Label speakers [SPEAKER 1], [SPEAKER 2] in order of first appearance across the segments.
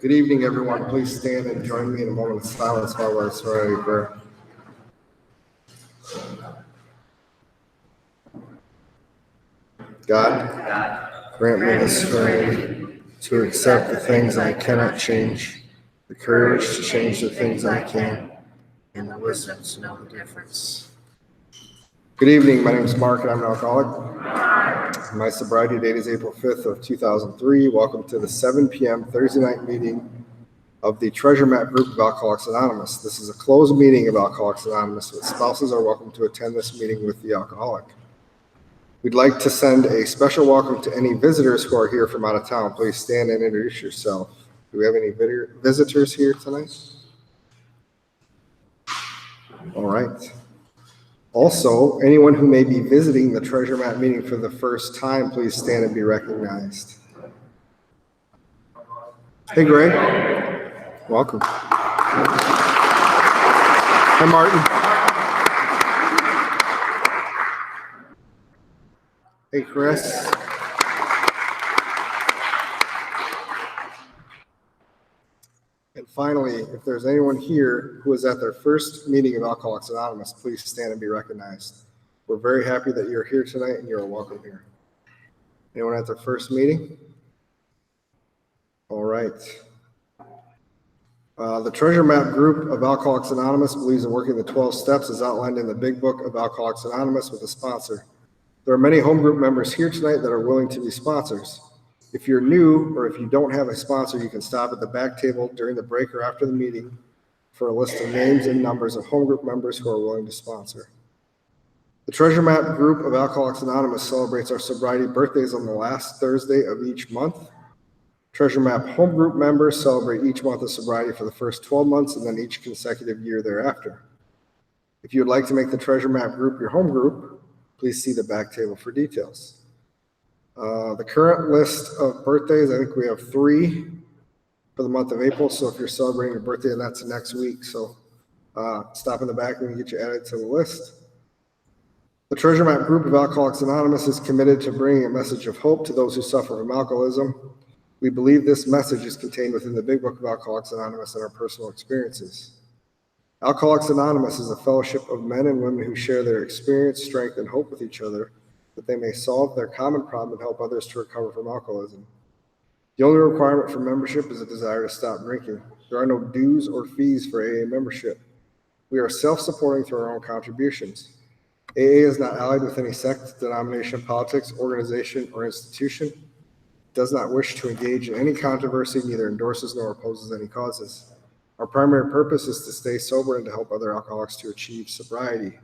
[SPEAKER 1] Good evening, everyone. Please stand and join me in a moment of silence while I say a prayer. God, grant me the strength to accept the things I cannot change, the courage to change the things I can, and the wisdom to know the difference. Good evening. My name is Mark, and I'm an alcoholic. My sobriety date is April 5th of 2003. Welcome to the 7 p.m. Thursday night meeting of the Treasure Map Group of Alcoholics Anonymous. This is a closed meeting of Alcoholics Anonymous, but spouses are welcome to attend this meeting with the alcoholic. We'd like to send a special welcome to any visitors who are here from out of town. Please stand and introduce yourself. Do we have any visitors here tonight? All right. Also, anyone who may be visiting the Treasure Map meeting for the first time, please stand and be recognized. Hey, Greg. Welcome. Hi, Martin. Hey, Kris. And finally, if there's anyone here who is at their first meeting of Alcoholics Anonymous, please stand and be recognized. We're very happy that you're here tonight and you're welcome here. Anyone at their first meeting? All right. The Treasure Map Group of Alcoholics Anonymous believes in working the 12 steps as outlined in the Big Book of Alcoholics Anonymous with a sponsor. There are many home group members here tonight that are willing to be sponsors. If you're new or if you don't have a sponsor, you can stop at the back table during the break or after the meeting for a list of names and numbers of home group members who are willing to sponsor. The Treasure Map Group of Alcoholics Anonymous celebrates our sobriety birthdays on the last Thursday of each month. Treasure Map home group members celebrate each month of sobriety for the first 12 months and then each consecutive year thereafter. If you would like to make the Treasure Map group your home group, please see the back table for details. The current list of birthdays, I think we have 3 for the month of April. So if you're celebrating your birthday, that's next week. So stop in the back and we get you added to the list. The Treasure Map Group of Alcoholics Anonymous is committed to bringing a message of hope to those who suffer from alcoholism. We believe this message is contained within the Big Book of Alcoholics Anonymous and our personal experiences. Alcoholics Anonymous is a fellowship of men and women who share their experience, strength, and hope with each other, that they may solve their common problem and help others to recover from alcoholism. The only requirement for membership is a desire to stop drinking. There are no dues or fees for AA membership. We are self-supporting through our own contributions. AA is not allied with any sect, denomination, politics, organization, or institution. It does not wish to engage in any controversy, neither endorses nor opposes any causes. Our primary purpose is to stay sober and to help other alcoholics to achieve sobriety.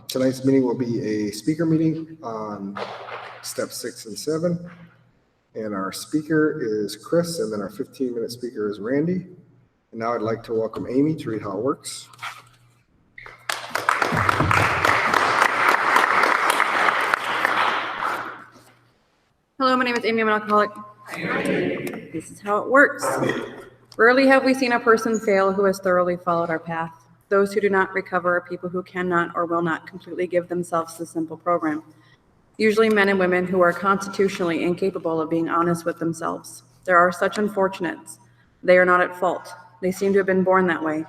[SPEAKER 1] Tonight's meeting will be a speaker meeting on steps 6 and 7. And our speaker is Kris, and then our 15-minute speaker is Randy. And now I'd like to welcome Amy to read how it works.
[SPEAKER 2] Hello, my name is Amy. I'm an alcoholic. This is how it works. Rarely have we seen a person fail who has thoroughly followed our path. Those who do not recover are people who cannot or will not completely give themselves the simple program. Usually men and women who are constitutionally incapable of being honest with themselves. There are such unfortunates. They are not at fault. They seem to have been born that way.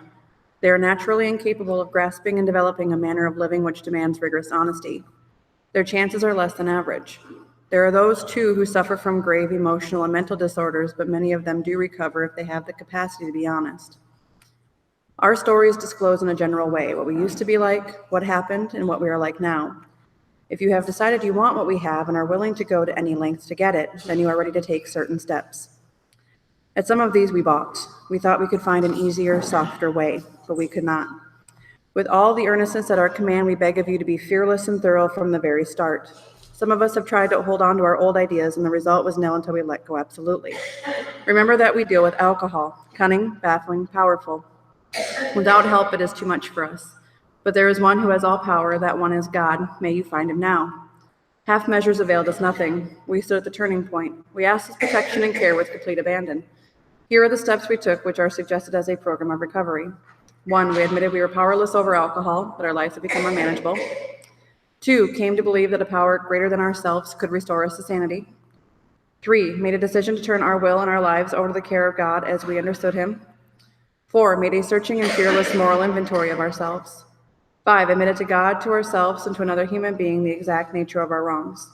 [SPEAKER 2] They are naturally incapable of grasping and developing a manner of living which demands rigorous honesty. Their chances are less than average. There are those, too, who suffer from grave emotional and mental disorders, but many of them do recover if they have the capacity to be honest. Our stories disclose in a general way what we used to be like, what happened, and what we are like now. If you have decided you want what we have and are willing to go to any lengths to get it, then you are ready to take certain steps. At some of these we balked. We thought we could find an easier, softer way, but we could not. With all the earnestness at our command, we beg of you to be fearless and thorough from the very start. Some of us have tried to hold on to our old ideas, and the result was nil until we let go absolutely. Remember that we deal with alcohol, cunning, baffling, powerful. Without help, it is too much for us. But there is one who has all power, that one is God. May you find him now. Half measures availed us nothing. We stood at the turning point. We asked his protection and care with complete abandon. Here are the steps we took, which are suggested as a program of recovery. 1, we admitted we were powerless over alcohol, that our lives had become unmanageable. 2, came to believe that a power greater than ourselves could restore us to sanity. 3, made a decision to turn our will and our lives over to the care of God as we understood him. 4, made a searching and fearless moral inventory of ourselves. 5, admitted to God, to ourselves, and to another human being the exact nature of our wrongs.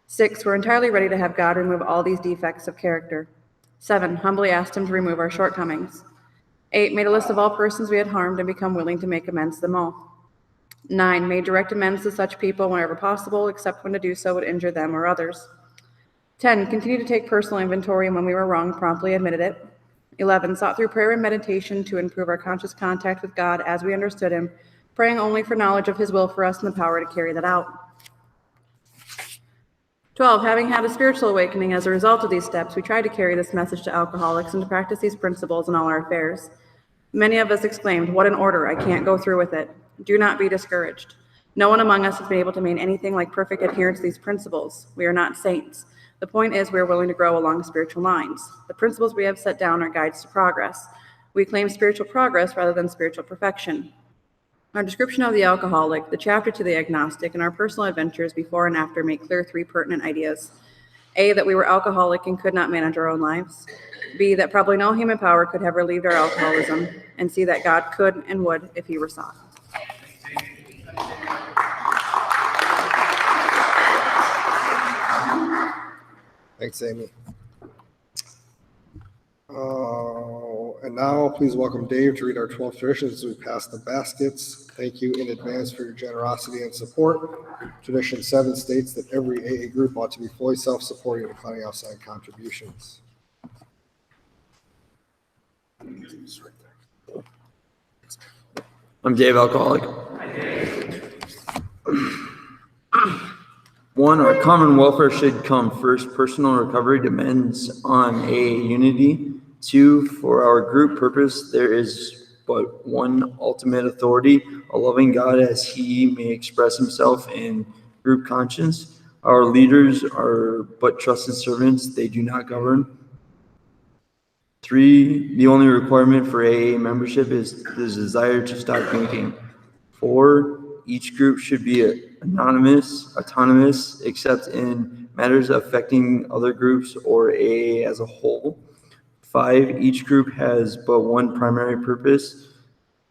[SPEAKER 2] 6, we're entirely ready to have God remove all these defects of character. 7, humbly asked him to remove our shortcomings. 8, made a list of all persons we had harmed and become willing to make amends to them all. 9, made direct amends to such people whenever possible, except when to do so would injure them or others. 10, continued to take personal inventory, and when we were wrong, promptly admitted it. 11, sought through prayer and meditation to improve our conscious contact with God as we understood him, praying only for knowledge of his will for us and the power to carry that out. 12, having had a spiritual awakening as a result of these steps, we tried to carry this message to alcoholics and to practice these principles in all our affairs. Many of us exclaimed, "What an order, I can't go through with it." Do not be discouraged. No one among us has been able to maintain anything like perfect adherence to these principles. We are not saints. The point is we are willing to grow along spiritual lines. The principles we have set down are guides to progress. We claim spiritual progress rather than spiritual perfection. Our description of the alcoholic, the chapter to the agnostic, and our personal adventures before and after make clear 3 pertinent ideas. A, that we were alcoholic and could not manage our own lives. B, that probably no human power could have relieved our alcoholism. And C, that God could and would if he were sought.
[SPEAKER 1] Thanks, Amy. And now please welcome Dave to read our 12 traditions as we pass the baskets. Thank you in advance for your generosity and support. Tradition 7 states that every AA group ought to be fully self-supporting, declining outside contributions.
[SPEAKER 3] I'm Dave, alcoholic. 1, our common welfare should come first. Personal recovery depends on AA unity. 2, for our group purpose, there is but one ultimate authority, a loving God as he may express himself in group conscience. Our leaders are but trusted servants, they do not govern. 3, the only requirement for AA membership is the desire to stop drinking. 4, each group should be autonomous, except in matters affecting other groups or AA as a whole. 5, each group has but one primary purpose,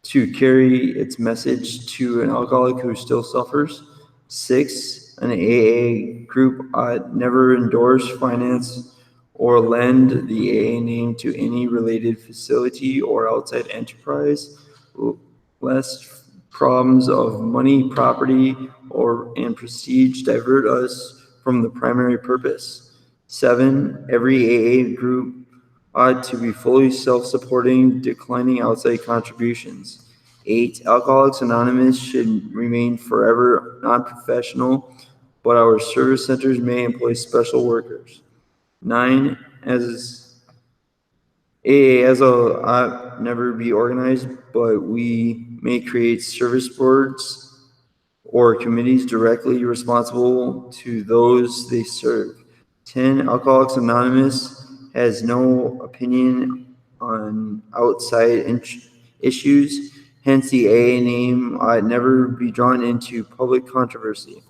[SPEAKER 3] to carry its message to an alcoholic who still suffers. 6, an AA group ought never endorse, finance, or lend the AA name to any related facility or outside enterprise, lest problems of money, property, and prestige divert us from the primary purpose. 7, every AA group ought to be fully self-supporting, declining outside contributions. 8, Alcoholics Anonymous should remain forever non-professional, but our service centers may employ special workers. 9, AA ought never be organized, but we may create service boards or committees directly responsible to those they serve. 10, Alcoholics Anonymous has no opinion on outside issues, hence the AA name ought never be drawn into public controversy.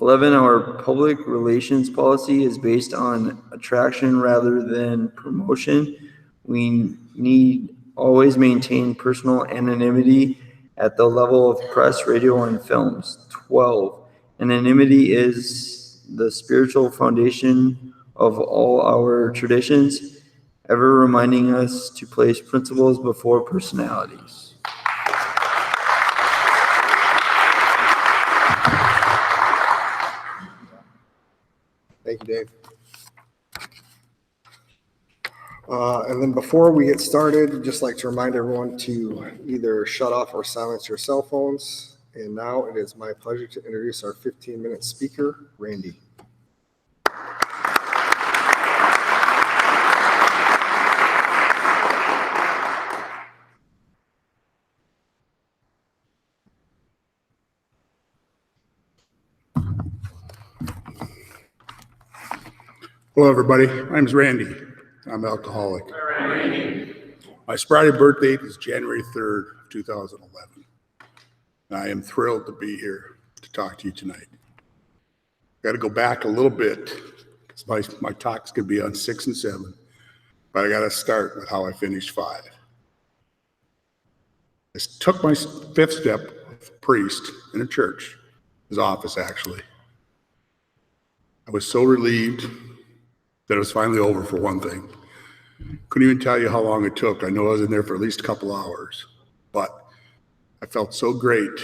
[SPEAKER 3] 11, our public relations policy is based on attraction rather than promotion. We need always maintain personal anonymity at the level of press, radio, and films. 12, anonymity is the spiritual foundation of all our traditions, ever reminding us to place principles before personalities.
[SPEAKER 1] Thank you, Dave. And then before we get started, I'd just like to remind everyone to either shut off or silence your cell phones. And now it is my pleasure to introduce our 15-minute speaker, Randy.
[SPEAKER 4] Hello, everybody. My name's Randy. I'm alcoholic. My sobriety birth date is January 3rd, 2011. And I am thrilled to be here to talk to you tonight. Got to go back a little bit My talks could be on 6 and 7, but I got to start with how I finished 5. I took my 5th step with a priest in a church, his office actually. I was so relieved that it was finally over, for one thing. Couldn't even tell you how long it took. I know I was in there for at least a couple hours, but I felt so great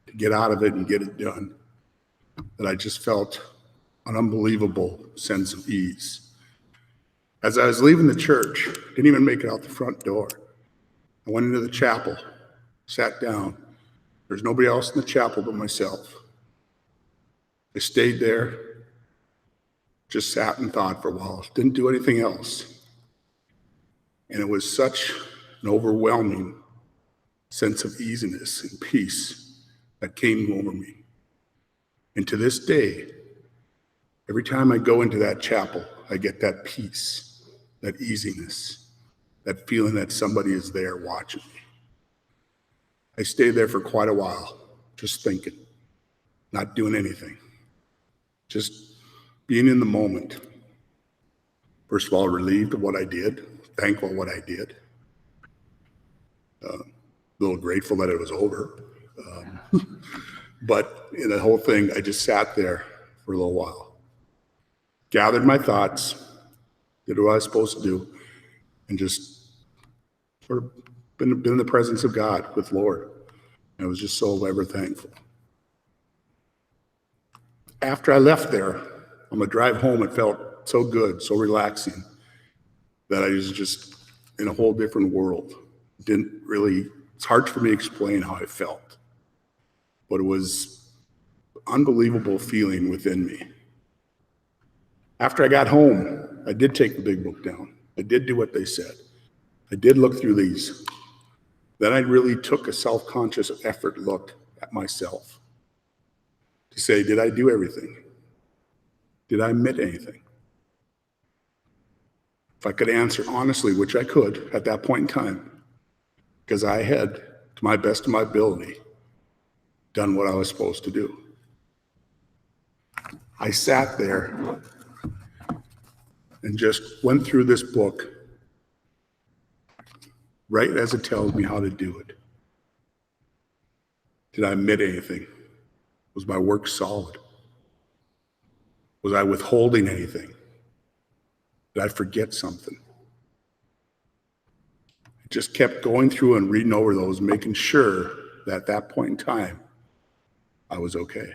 [SPEAKER 4] to get out of it and get it done that I just felt an unbelievable sense of ease. As I was leaving the church, didn't even make it out the front door. I went into the chapel, sat down. There's nobody else in the chapel but myself. I stayed there, just sat and thought for a while, didn't do anything else. And it was such an overwhelming sense of easiness and peace that came over me. And to this day, every time I go into that chapel, I get that peace, that easiness, that feeling that somebody is there watching me. I stayed there for quite a while, just thinking, not doing anything, just being in the moment. First of all, relieved of what I did, thankful for what I did, a little grateful that it was over. But in the whole thing, I just sat there for a little while, gathered my thoughts, did what I was supposed to do, and just sort of been in the presence of God with Lord. And I was just so ever thankful. After I left there, on the drive home, it felt so good, so relaxing, that I was just in a whole different world. It's hard for me to explain how I felt, but it was an unbelievable feeling within me. After I got home, I did take the big book down. I did do what they said. I did look through these. Then I really took a self-conscious effort look at myself to say, did I do everything? Did I admit anything? If I could answer honestly, which I could at that point in time, because I had, to my best of my ability, done what I was supposed to do. I sat there and just went through this book right as it tells me how to do it. Did I admit anything? Was my work solid? Was I withholding anything? Did I forget something? I just kept going through and reading over those, making sure that at that point in time, I was okay.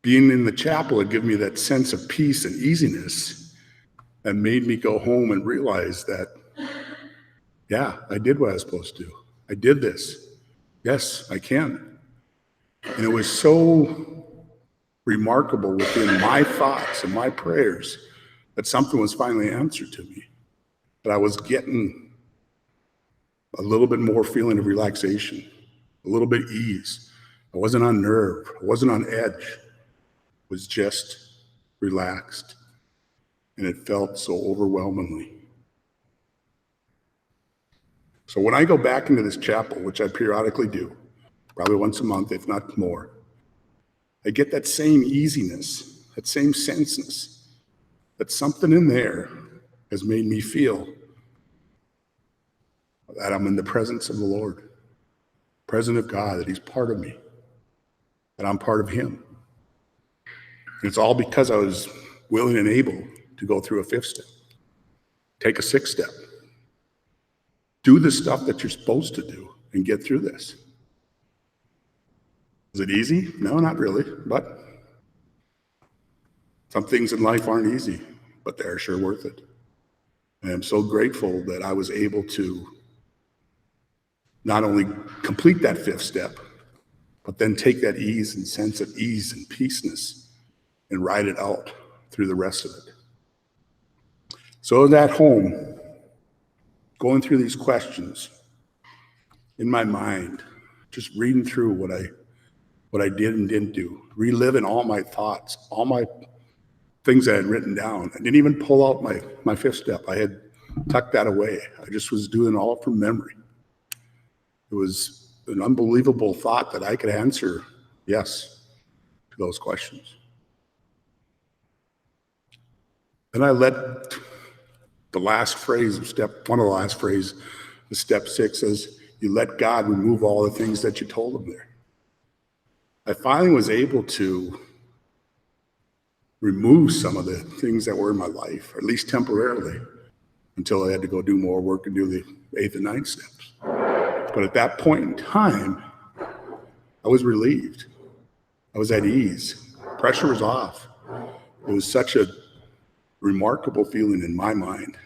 [SPEAKER 4] Being in the chapel had given me that sense of peace and easiness that made me go home and realize that, yeah, I did what I was supposed to do. I did this. Yes, I can. And it was so remarkable within my thoughts and my prayers that something was finally answered to me, that I was getting a little bit more feeling of relaxation, a little bit ease. I wasn't on nerve. I wasn't on edge. I was just relaxed. And it felt so overwhelmingly. So when I go back into this chapel, which I periodically do, probably once a month, if not more, I get that same easiness, that same senseness, that something in there has made me feel that I'm in the presence of the Lord, present of God, that He's part of me, that I'm part of Him. And it's all because I was willing and able to go through a 5th step, take a 6th step, do the stuff that you're supposed to do and get through this. Is it easy? No, not really, but some things in life aren't easy, but they're sure worth it. And I'm so grateful that I was able to not only complete that 5th step, but then take that ease and sense of ease and peaceness and ride it out through the rest of it. So at home, going through these questions in my mind, just reading through what I did and didn't do, reliving all my thoughts, all my things I had written down. I didn't even pull out my 5th step. I had tucked that away. I just was doing it all from memory. It was an unbelievable thought that I could answer yes to those questions. Then I let the last phrase of one of the last phrases of step 6 says, you let God remove all the things that you told him there. I finally was able to remove some of the things that were in my life, or at least temporarily, until I had to go do more work and do the 8th and 9th steps. But at that point in time, I was relieved. I was at ease. Pressure was off. It was such a remarkable feeling in my mind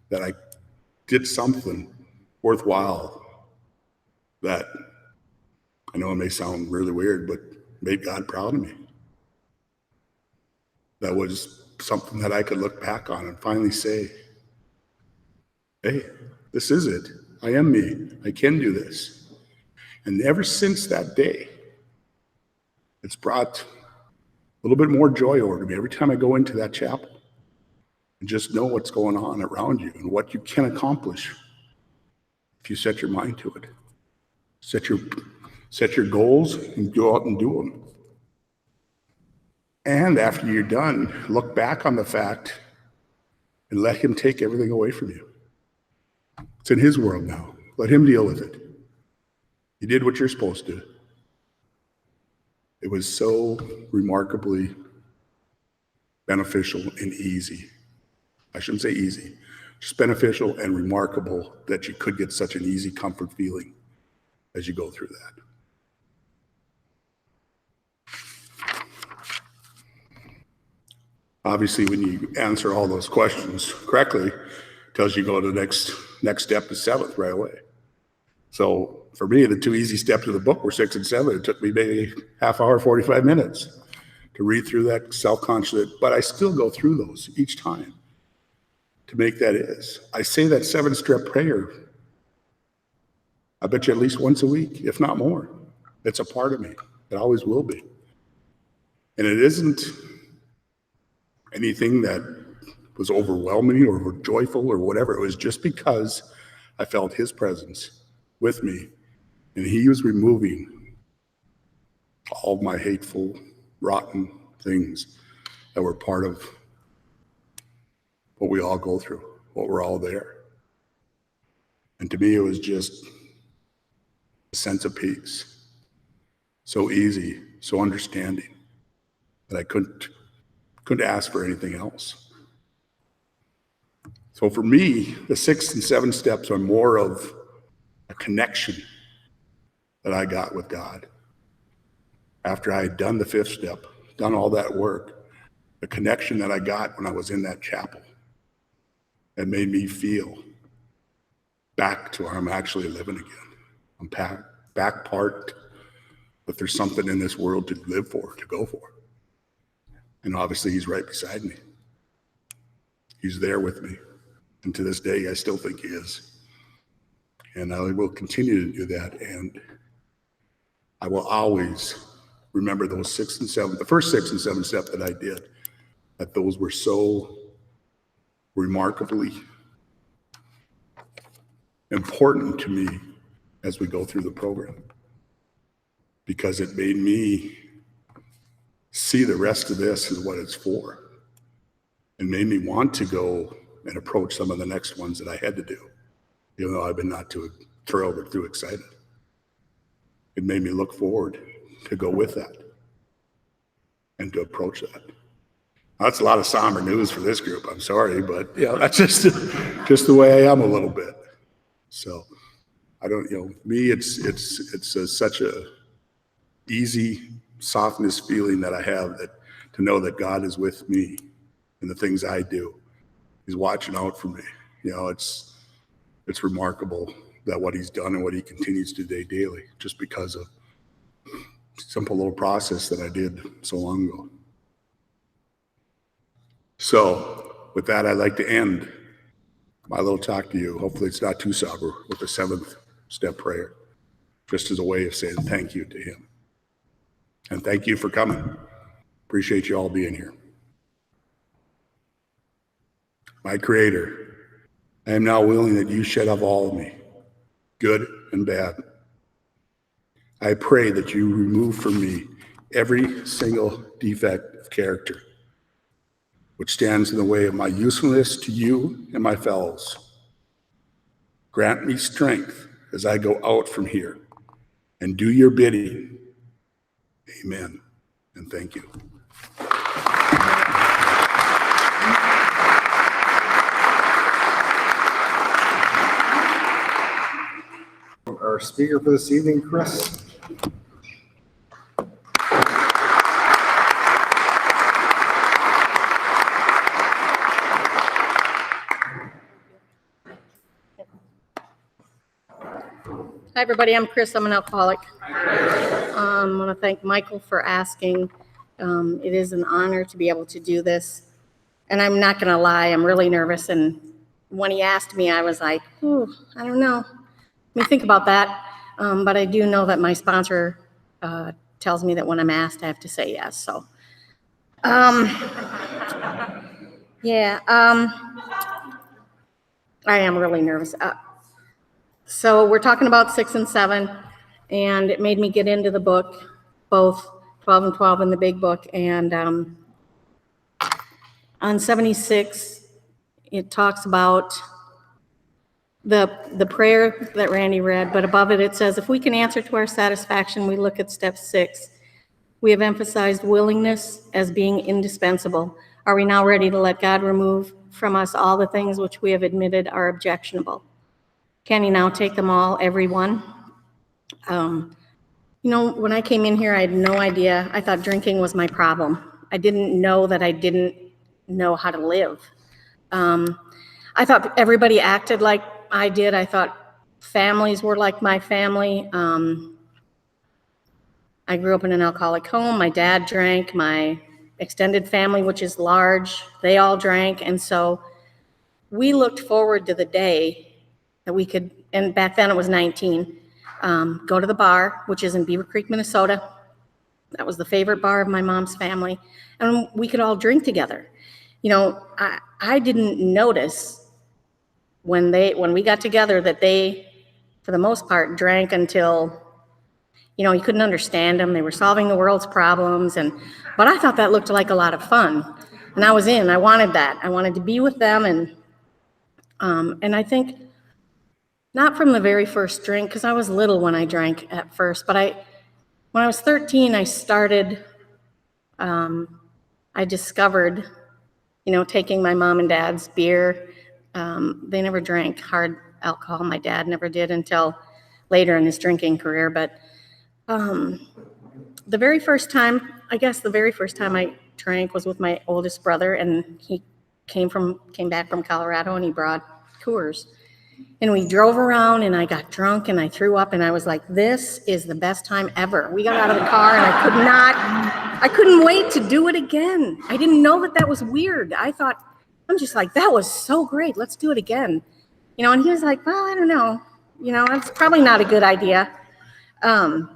[SPEAKER 4] that I did something worthwhile that, I know it may sound really weird, but made God proud of me. That was something that I could look back on and finally say, hey, this is it. I am me. I can do this. And ever since that day, it's brought a little bit more joy over to me every time I go into that chapel and just know what's going on around you and what you can accomplish if you set your mind to it. Set your goals and go out and do them. And after you're done, look back on the fact and let him take everything away from you. It's in his world now. Let him deal with it. You did what you're supposed to. It was so remarkably beneficial and easy. I shouldn't say easy, just beneficial and remarkable that you could get such an easy comfort feeling as you go through that. Obviously, when you answer all those questions correctly, it tells you go to the next step is 7th right away. So for me, the 2 easy steps of the book were 6 and 7. It took me maybe half hour, 45 minutes to read through that self-conscious, but I still go through those each time to make that is. I say that 7-step prayer, I bet you at least once a week, if not more. It's a part of me. It always will be. And it isn't anything that was overwhelming or joyful or whatever. It was just because I felt his presence with me, and he was removing all of my hateful, rotten things that were part of what we all go through, what we're all there. And to me, it was just a sense of peace. So easy, so understanding that I couldn't ask for anything else. So for me, the 6 and 7 steps are more of a connection that I got with God. After I had done the 5th step, done all that work, the connection that I got when I was in that chapel, that made me feel back to where I'm actually living again. I'm back part that there's something in this world to live for, to go for. And obviously he's right beside me. He's there with me. And to this day, I still think he is. And I will continue to do that. And I will always remember those 6 and 7, the first 6 and 7 steps that I did, that those were so remarkably important to me as we go through the program, because it made me see the rest of this as what it's for, and made me want to go and approach some of the next ones that I had to do, even though I've been not too thrilled or too excited. It made me look forward to go with that and to approach that. That's a lot of somber news for this group. I'm sorry, but that's just the way I am a little bit. So I don't, me, it's such a easy softness feeling that I have, that to know that God is with me in the things I do. He's watching out for me. It's remarkable that what he's done and what he continues to do daily, just because of simple little process that I did so long ago. So with that, I'd like to end my little talk to you. Hopefully it's not too sober, with the 7th step prayer, just as a way of saying thank you to him. And thank you for coming. Appreciate you all being here. My Creator, I am now willing that you shed off all of me, good and bad. I pray that you remove from me every single defect of character, which stands in the way of my usefulness to you and my fellows. Grant me strength as I go out from here and do your bidding. Amen, and thank you.
[SPEAKER 1] Our speaker for this evening, Kris.
[SPEAKER 5] Hi, everybody. I'm Kris. I'm an alcoholic. I want to thank Michael for asking. It is an honor to be able to do this. And I'm not going to lie, I'm really nervous. And when he asked me, I was like, oh, I don't know. Let me think about that. But I do know that my sponsor tells me that when I'm asked, I have to say yes. So, yeah, I am really nervous. So we're talking about 6 and 7, and it made me get into the book, both 12 and 12 in the big book. And on 76, it talks about the prayer that Randy read, but above it, it says, if we can answer to our satisfaction, we look at step 6. We have emphasized willingness as being indispensable. Are we now ready to let God remove from us all the things which we have admitted are objectionable? Can he now take them all, every one? When I came in here, I had no idea. I thought drinking was my problem. I didn't know that I didn't know how to live. I thought everybody acted like I did. I thought families were like my family. I grew up in an alcoholic home. My dad drank. My extended family, which is large, they all drank. And so we looked forward to the day that we could, and back then it was 19, go to the bar, which is in Beaver Creek, Minnesota. That was the favorite bar of my mom's family. And we could all drink together. I didn't notice when we got together that they, for the most part, drank until, you couldn't understand them. They were solving the world's problems. But I thought that looked like a lot of fun. And I was in. I wanted that. I wanted to be with them. And I think, not from the very first drink, because I was little when I drank at first, but when I was 13, I started, I discovered, taking my mom and dad's beer. They never drank hard alcohol. My dad never did until later in his drinking career. But the very first time I drank was with my oldest brother, and he came back from Colorado, and he brought Coors. And we drove around, and I got drunk, and I threw up, and I was like, this is the best time ever. We got out of the car, and I couldn't wait to do it again. I didn't know that was weird. I'm just like, that was so great. Let's do it again. And he was like, well, I don't know. It's probably not a good idea. And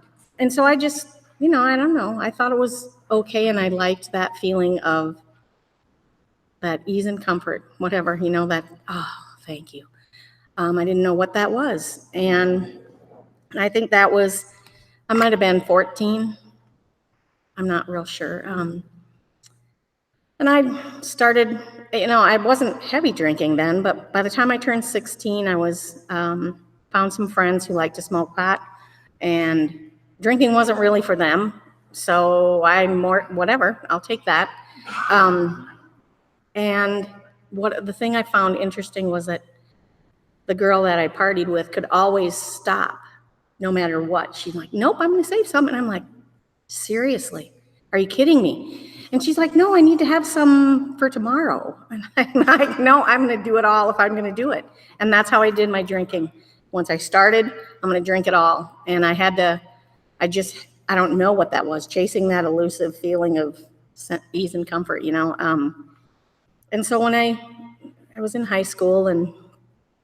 [SPEAKER 5] so I just, I don't know. I thought it was okay, and I liked that feeling of that ease and comfort, whatever, that, oh, thank you. I didn't know what that was. And I think I might have been 14. I'm not real sure. And I started, I wasn't heavy drinking then, but by the time I turned 16, I was, found some friends who liked to smoke pot, and drinking wasn't really for them. So whatever, I'll take that. And the thing I found interesting was that the girl that I partied with could always stop no matter what. She's like, nope, I'm going to say something. And I'm like, seriously, are you kidding me? And she's like, no, I need to have some for tomorrow. And I'm like, no, I'm going to do it all if I'm going to do it. And that's how I did my drinking. Once I started, I'm going to drink it all. And I don't know what that was, chasing that elusive feeling of ease and comfort, And so when I was in high school, and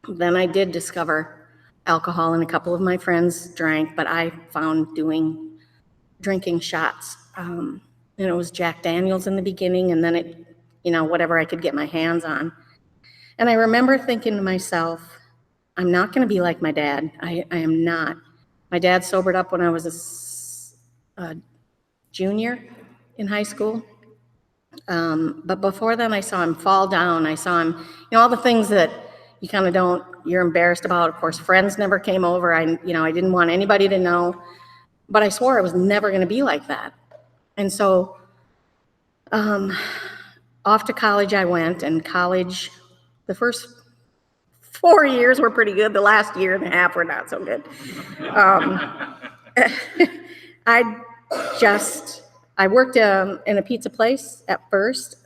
[SPEAKER 5] then I did discover alcohol, and a couple of my friends drank, but I found drinking shots. And it was Jack Daniels in the beginning, and then whatever I could get my hands on. And I remember thinking to myself, I'm not going to be like my dad. I am not. My dad sobered up when I was a junior in high school. But before then, I saw him fall down. I saw him, all the things that you kind of you're embarrassed about. Of course, friends never came over. I didn't want anybody to know, but I swore I was never going to be like that. And so off to college I went, and college, the first 4 years were pretty good. The last year and a half were not so good. I worked in a pizza place at first,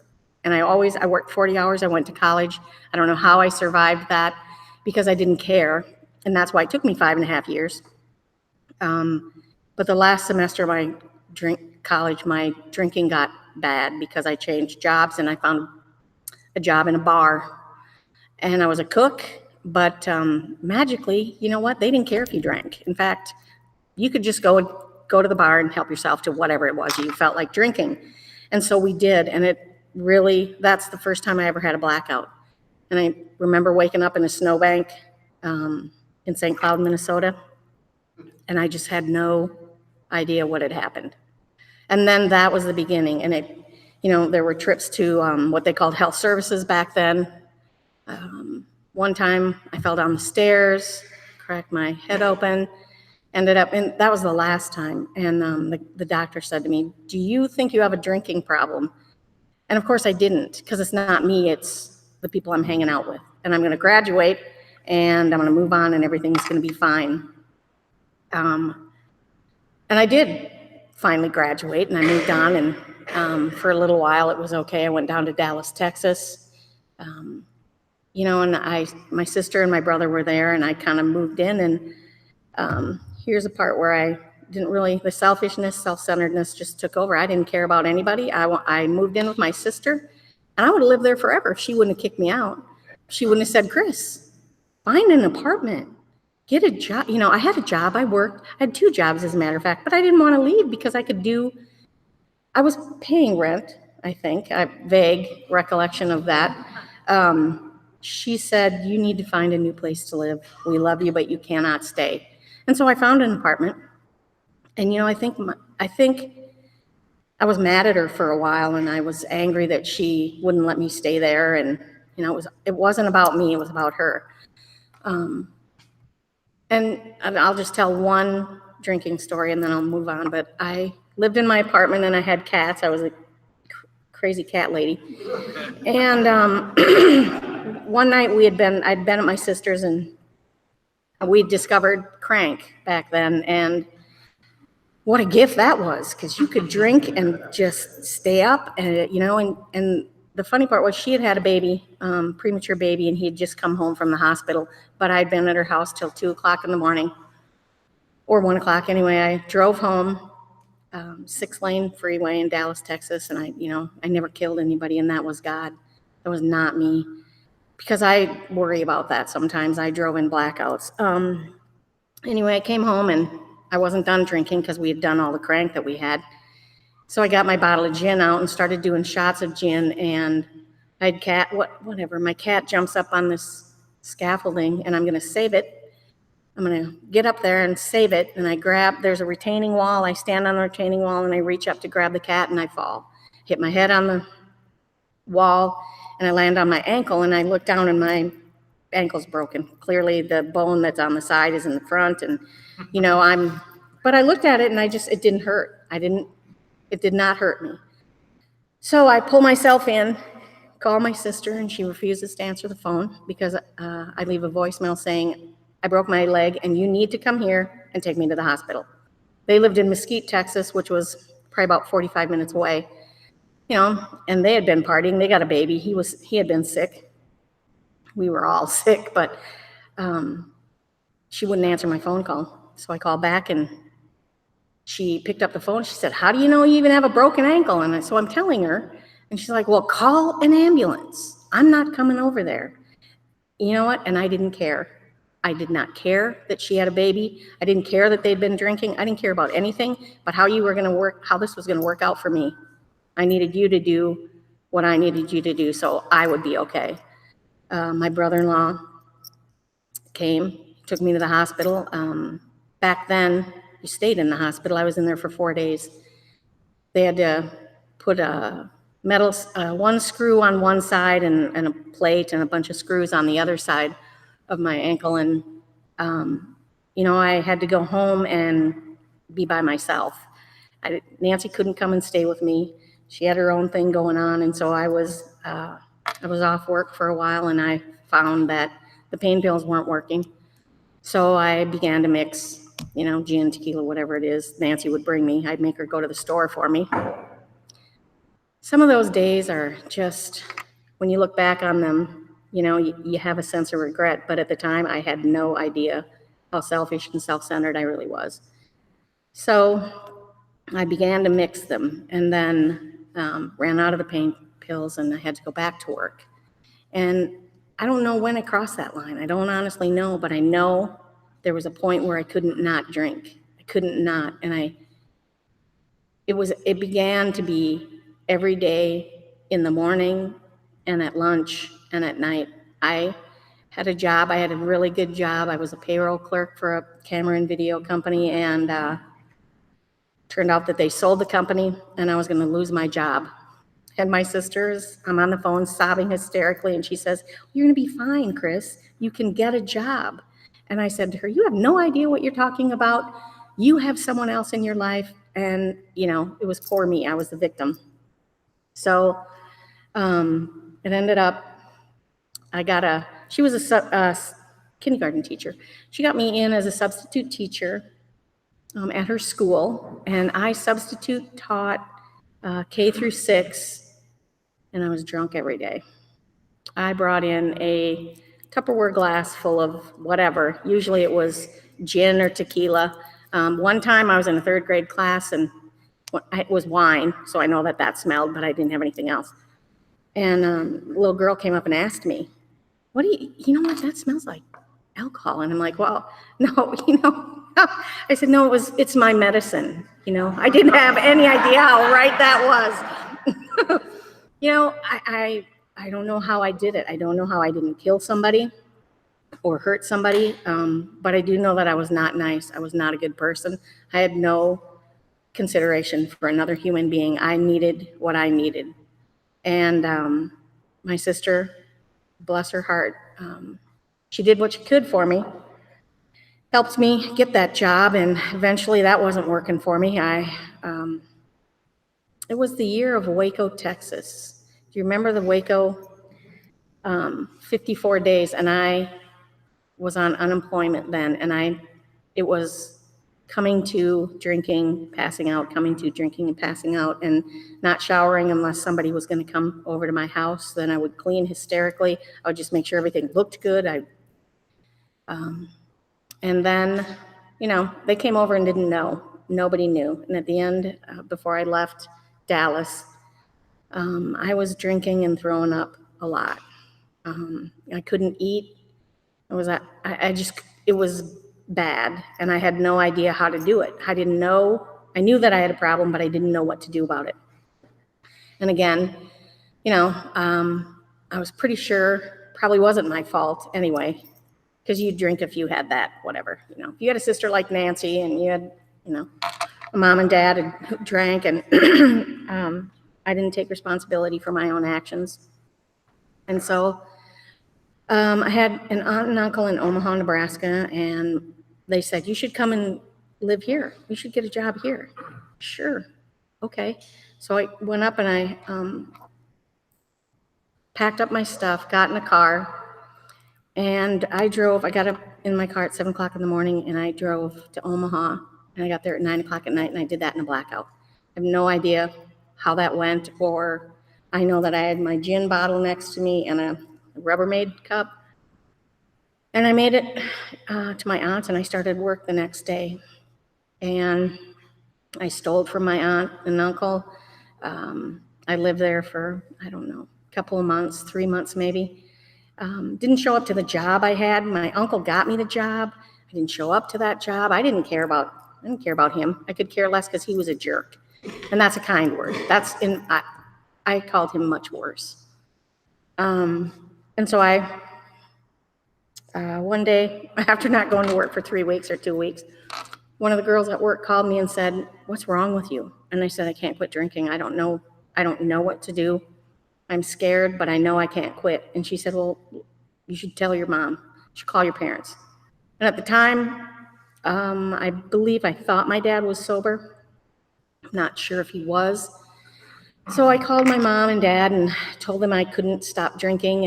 [SPEAKER 5] and I worked 40 hours. I went to college. I don't know how I survived that because I didn't care, and that's why it took me 5.5 years. But the last semester of my college, my drinking got bad because I changed jobs, and I found a job in a bar, and I was a cook. But magically, you know what? They didn't care if you drank. In fact, you could just go to the bar and help yourself to whatever it was you felt like drinking. And so we did, and that's the first time I ever had a blackout. And I remember waking up in a snowbank in St. Cloud, Minnesota, and I just had no idea what had happened. And then that was the beginning, and there were trips to what they called health services back then. One time I fell down the stairs, cracked my head open, and that was the last time. And the doctor said to me, "Do you think you have a drinking problem?" And of course I didn't, because it's not me, it's the people I'm hanging out with. And I'm going to graduate, and I'm going to move on, and everything's going to be fine. And I did finally graduate, and I moved on, and for a little while it was okay. I went down to Dallas, Texas. And my sister and my brother were there, and I kind of moved in, and here's a part where the selfishness, self-centeredness just took over. I didn't care about anybody. I moved in with my sister, and I would have lived there forever if she wouldn't have kicked me out. She wouldn't have said, "Kris, find an apartment, get a job." I had a job, I worked. I had 2 jobs, as a matter of fact, but I didn't want to leave because I was paying rent, I think. I have vague recollection of that. She said, "You need to find a new place to live. We love you, but you cannot stay." And so I found an apartment. And, I think I was mad at her for a while, and I was angry that she wouldn't let me stay there. And, it wasn't about me, it was about her. And I'll just tell one drinking story and then I'll move on. But I lived in my apartment, and I had cats. I was a crazy cat lady. And one night I'd been at my sister's, and we discovered crank back then. And what a gift that was, because you could drink and just stay up. And and the funny part was she had had a baby, premature baby, and he had just come home from the hospital. But I'd been at her house till 2:00 in the morning, or 1:00 anyway. I drove home, 6-lane freeway in Dallas, Texas, and I never killed anybody, and that was God. That was not me, because I worry about that sometimes. I drove in blackouts. Anyway, I came home, and I wasn't done drinking because we had done all the crank that we had. So I got my bottle of gin out and started doing shots of gin, and I had whatever. My cat jumps up on this scaffolding, and I'm going to save it. I'm going to get up there and save it, and there's a retaining wall. I stand on the retaining wall, and I reach up to grab the cat, and I fall. Hit my head on the wall, and I land on my ankle, and I look down, and my ankle's broken. Clearly the bone that's on the side is in the front, and but I looked at it, and it didn't hurt. It did not hurt me. So I pull myself in, call my sister, and she refuses to answer the phone because I leave a voicemail saying, "I broke my leg, and you need to come here and take me to the hospital." They lived in Mesquite, Texas, which was probably about 45 minutes away. And they had been partying. They got a baby. He had been sick. We were all sick, but she wouldn't answer my phone call. So I called back, and she picked up the phone. She said, "How do you know you even have a broken ankle?" And so I'm telling her, and she's like, "Well, call an ambulance. I'm not coming over there." You know what? And I didn't care. I did not care that she had a baby. I didn't care that they'd been drinking. I didn't care about anything but how this was going to work out for me. I needed you to do what I needed you to do so I would be okay. My brother-in-law came, took me to the hospital. Back then, you stayed in the hospital. I was in there for 4 days. They had to put a metal, one screw on one side and a plate and a bunch of screws on the other side of my ankle. And, I had to go home and be by myself. Nancy couldn't come and stay with me. She had her own thing going on. And so I was off work for a while, and I found that the pain pills weren't working. So I began to mix, gin, tequila, whatever it is Nancy would bring me. I'd make her go to the store for me. Some of those days are just, when you look back on them, you have a sense of regret. But at the time, I had no idea how selfish and self-centered I really was. So I began to mix them, and then ran out of the pain pills, and I had to go back to work. And I don't know when I crossed that line. I don't honestly know, but I know there was a point where I couldn't not drink. I couldn't not. And it began to be every day in the morning and at lunch and at night. I had a job. I had a really good job. I was a payroll clerk for a camera and video company, and turned out that they sold the company, and I was going to lose my job. And my sisters, I'm on the phone sobbing hysterically, and she says, "You're going to be fine, Kris. You can get a job." And I said to her, "You have no idea what you're talking about. You have someone else in your life." And, it was poor me. I was the victim. So it ended up, she was a kindergarten teacher. She got me in as a substitute teacher at her school, and I substitute taught K through 6, and I was drunk every day. I brought in a Tupperware glass full of whatever. Usually it was gin or tequila. One time I was in a 3rd grade class, and it was wine, so I know that smelled, but I didn't have anything else. And a little girl came up and asked me, "What do you know what that smells like? Alcohol." And I'm like, "Well, no, I said, "No, it's my medicine." I didn't have any idea how right that was. I don't know how I did it. I don't know how I didn't kill somebody or hurt somebody. But I do know that I was not nice. I was not a good person. I had no consideration for another human being. I needed what I needed. And my sister, bless her heart, she did what she could for me, helped me get that job, and eventually that wasn't working for me. It was the year of Waco, Texas. Do you remember the Waco 54 days? And I was on unemployment then, and it was coming to drinking, passing out, coming to drinking and passing out, and not showering unless somebody was going to come over to my house. Then I would clean hysterically. I would just make sure everything looked good. And then, they came over and didn't know. Nobody knew. And at the end, before I left Dallas, I was drinking and throwing up a lot. I couldn't eat. It was bad, and I had no idea how to do it. I knew that I had a problem, but I didn't know what to do about it. And again, I was pretty sure, probably wasn't my fault anyway, because you'd drink if you had that, whatever. If you had a sister like Nancy, and you had, a mom and dad who drank, and I didn't take responsibility for my own actions. And so I had an aunt and uncle in Omaha, Nebraska, and they said, "You should come and live here. You should get a job here." Sure. Okay. So I went up and I packed up my stuff, got in a car, and I got up in my car at 7 o'clock in the morning, and I drove to Omaha, and I got there at 9 o'clock at night, and I did that in a blackout. I have no idea how that went, or I know that I had my gin bottle next to me and a Rubbermaid cup. And I made it to my aunt's, and I started work the next day. And I stole from my aunt and uncle. I lived there for, I don't know, a couple of months, 3 months maybe. Didn't show up to the job I had. My uncle got me the job. I didn't show up to that job. I didn't care about him. I could care less because he was a jerk. And that's a kind word. I called him much worse. And so one day, after not going to work for 3 weeks or 2 weeks, one of the girls at work called me and said, "What's wrong with you?" And I said, "I can't quit drinking. I don't know I don't know what to do. I'm scared, but I know I can't quit. And she said, well, you should tell your mom. You should call your parents. And at the time, I believe I thought my dad was sober. I'm not sure if he was. So I called my mom and dad and told them I couldn't stop drinking.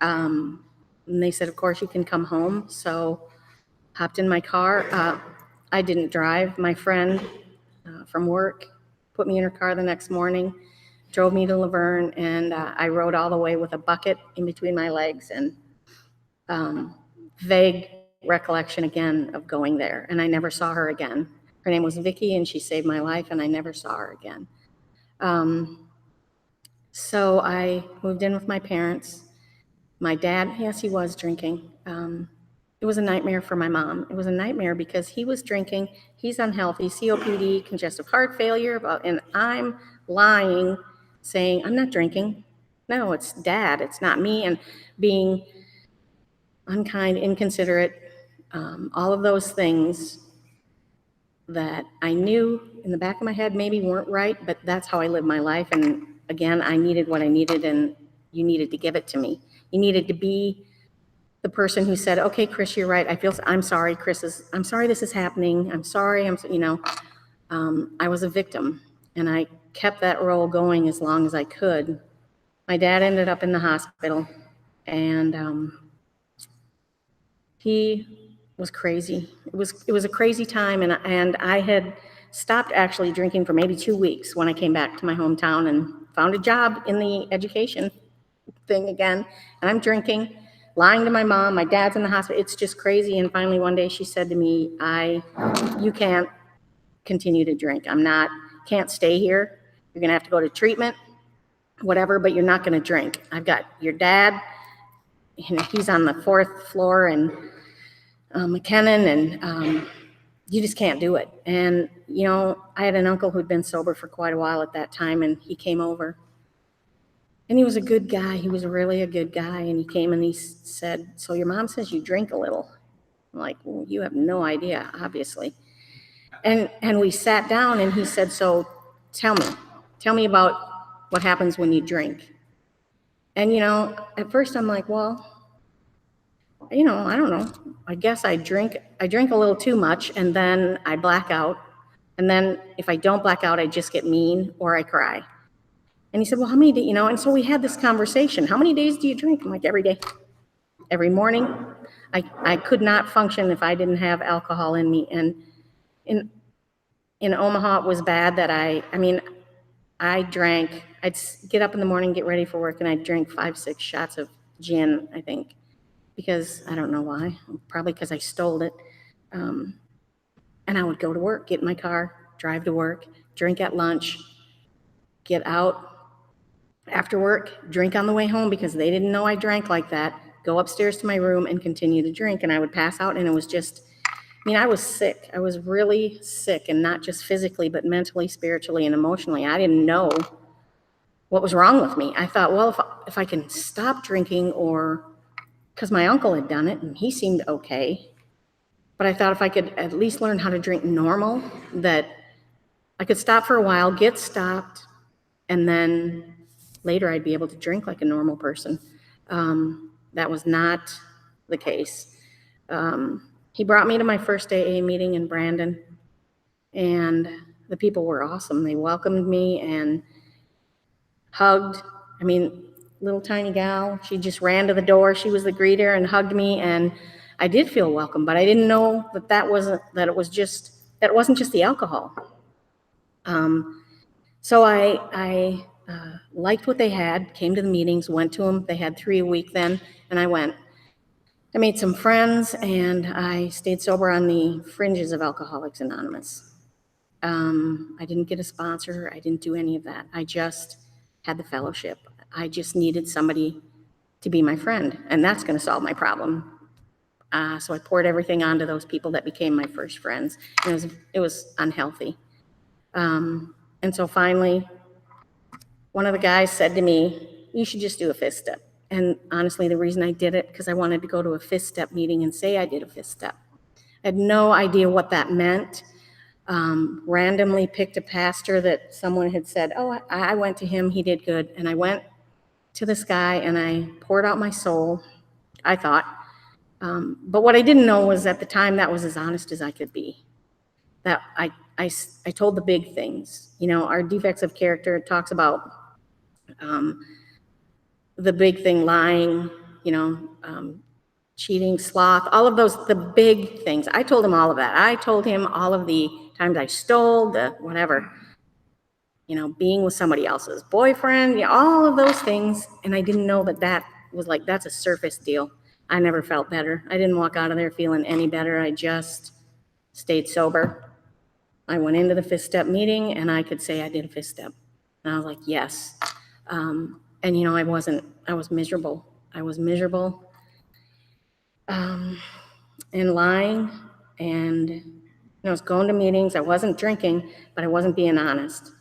[SPEAKER 5] And they said, of course, you can come home. So hopped in my car. I didn't drive. My friend from work put me in her car the next morning, drove me to Laverne, and I rode all the way with a bucket in between my legs, and vague recollection again of going there. And I never saw her again. Her name was Vicky, and she saved my life, and I never saw her again. So I moved in with my parents. My dad, yes, he was drinking. It was a nightmare for my mom. It was a nightmare because he was drinking. He's unhealthy, COPD, congestive heart failure, and I'm lying, saying, I'm not drinking. No, it's dad. It's not me. And being unkind, inconsiderate, all of those things that I knew in the back of my head maybe weren't right, but that's how I lived my life. And again, I needed what I needed, and you needed to give it to me. You needed to be the person who said, okay, Kris, you're right. I'm sorry, I'm sorry this is happening. I'm sorry. I was a victim, and I kept that role going as long as I could. My dad ended up in the hospital, and he was crazy. It was a crazy time, and I had stopped actually drinking for maybe 2 weeks when I came back to my hometown and found a job in the education thing again, and I'm drinking, lying to my mom. My dad's in the hospital. It's just crazy. And finally one day she said to me, you can't continue to drink. Can't stay here. You're gonna have to go to treatment, whatever, but you're not gonna drink. I've got your dad, he's on the 4th floor in McKinnon, and you just can't do it. And I had an uncle who'd been sober for quite a while at that time, and he came over. And he was a good guy. He was really a good guy. And he came and he said, so your mom says you drink a little. I'm like, well, you have no idea, obviously. And we sat down, and he said, so tell me about what happens when you drink. And, at first I'm like, well, I don't know. I guess I drink a little too much, and then I black out. And then if I don't black out, I just get mean or I cry. And he said, well, how many days, and so we had this conversation. How many days do you drink? I'm like, every day, every morning. I could not function if I didn't have alcohol in me. And in Omaha, it was bad that I drank. I'd get up in the morning, get ready for work, and I'd drink 5-6 shots of gin, I think, because I don't know why, probably because I stole it. And I would go to work, get in my car, drive to work, drink at lunch, get out after work, drink on the way home because they didn't know I drank like that, go upstairs to my room and continue to drink. And I would pass out, and it was just, I was sick. I was really sick, and not just physically, but mentally, spiritually, and emotionally. I didn't know what was wrong with me. I thought, well, if I can stop drinking, or because my uncle had done it and he seemed okay, but I thought if I could at least learn how to drink normal, that I could stop for a while, get stopped, and then later I'd be able to drink like a normal person. That was not the case. He brought me to my first AA meeting in Brandon, and the people were awesome. They welcomed me and hugged. Little tiny gal, she just ran to the door. She was the greeter and hugged me, and I did feel welcome, but I didn't know that it wasn't just the alcohol. So I liked what they had, came to the meetings, went to them. They had 3 a week then, and I went. I made some friends, and I stayed sober on the fringes of Alcoholics Anonymous. I didn't get a sponsor. I didn't do any of that. I just had the fellowship. I just needed somebody to be my friend, and that's going to solve my problem. So I poured everything onto those people that became my first friends. And it was unhealthy. And so finally, one of the guys said to me, you should just do a 5th step. And honestly, the reason I did it, because I wanted to go to a 5th step meeting and say I did a 5th step. I had no idea what that meant. randomly picked a pastor that someone had said, oh, I went to him, he did good. And I went to this guy and I poured out my soul, I thought. But what I didn't know was at the time that was as honest as I could be. That I told the big things. You know, our defects of character talks about the big thing, lying, you know, cheating, sloth, all of those, the big things. I told him all of that. I told him all of the times I stole, the whatever, you know, being with somebody else's boyfriend, you know, all of those things. And I didn't know that that was like, that's a surface deal. I never felt better. I didn't walk out of there feeling any better. I just stayed sober. I went into the 5th step meeting and I could say I did a 5th step. And I was like, yes. And you know, I was miserable. I was miserable. And lying, and you know, I was going to meetings. I wasn't drinking, but I wasn't being honest.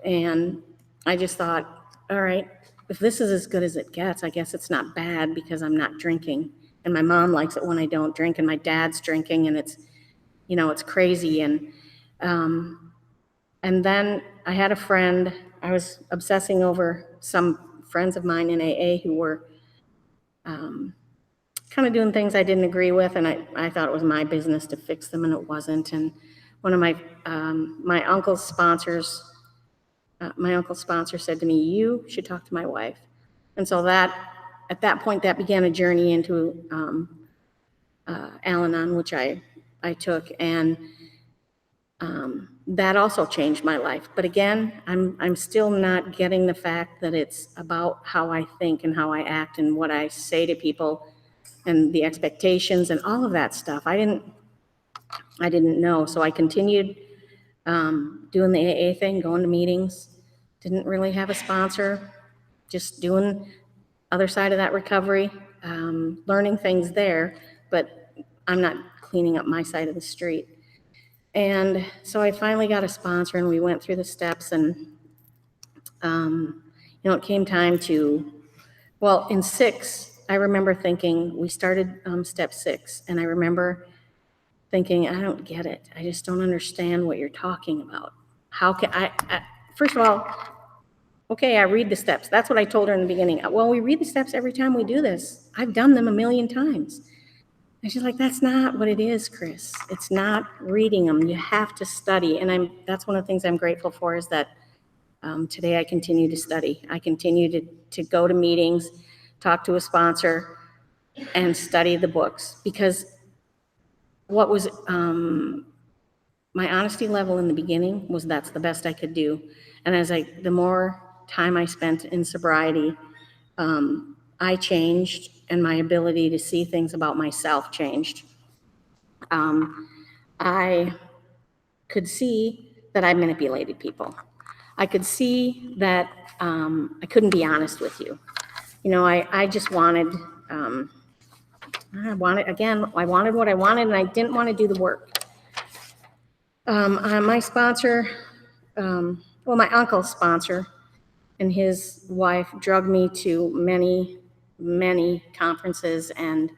[SPEAKER 5] And I just thought, all right, if this is as good as it gets, I guess it's not bad because I'm not drinking. And my mom likes it when I don't drink, and my dad's drinking, and it's, you know, it's crazy. And then I had a friend. I was obsessing over some friends of mine in AA who were kind of doing things I didn't agree with, and I thought it was my business to fix them, and it wasn't. And one of my uncle's sponsors, my uncle's sponsor said to me, "You should talk to my wife." And so that, at that point, that began a journey into Al-Anon, which I took, and that also changed my life. But again, I'm still not getting the fact that it's about how I think and how I act and what I say to people and the expectations and all of that stuff. I didn't know. So I continued doing the AA thing, going to meetings, didn't really have a sponsor, just doing other side of that recovery, learning things there, but I'm not cleaning up my side of the street. And so I finally got a sponsor, and we went through the steps, and you know, it came time to, well, in 6, I remember thinking, we started step 6, and I remember thinking, I don't get it. I just don't understand what you're talking about. How can I first of all, okay, I read the steps. That's what I told her in the beginning. Well, we read the steps every time we do this. I've done them a million times. And she's like, that's not what it is, Kris. It's not reading them. You have to study. And that's one of the things I'm grateful for, is that today I continue to study. I continue to go to meetings, talk to a sponsor, and study the books. Because what was my honesty level in the beginning was that's the best I could do. And the more time I spent in sobriety, I changed, and my ability to see things about myself changed. I could see that I manipulated people. I could see that I couldn't be honest with you. You know, I just wanted, I wanted what I wanted, and I didn't want to do the work. My sponsor, my uncle's sponsor and his wife drugged me to many, many conferences and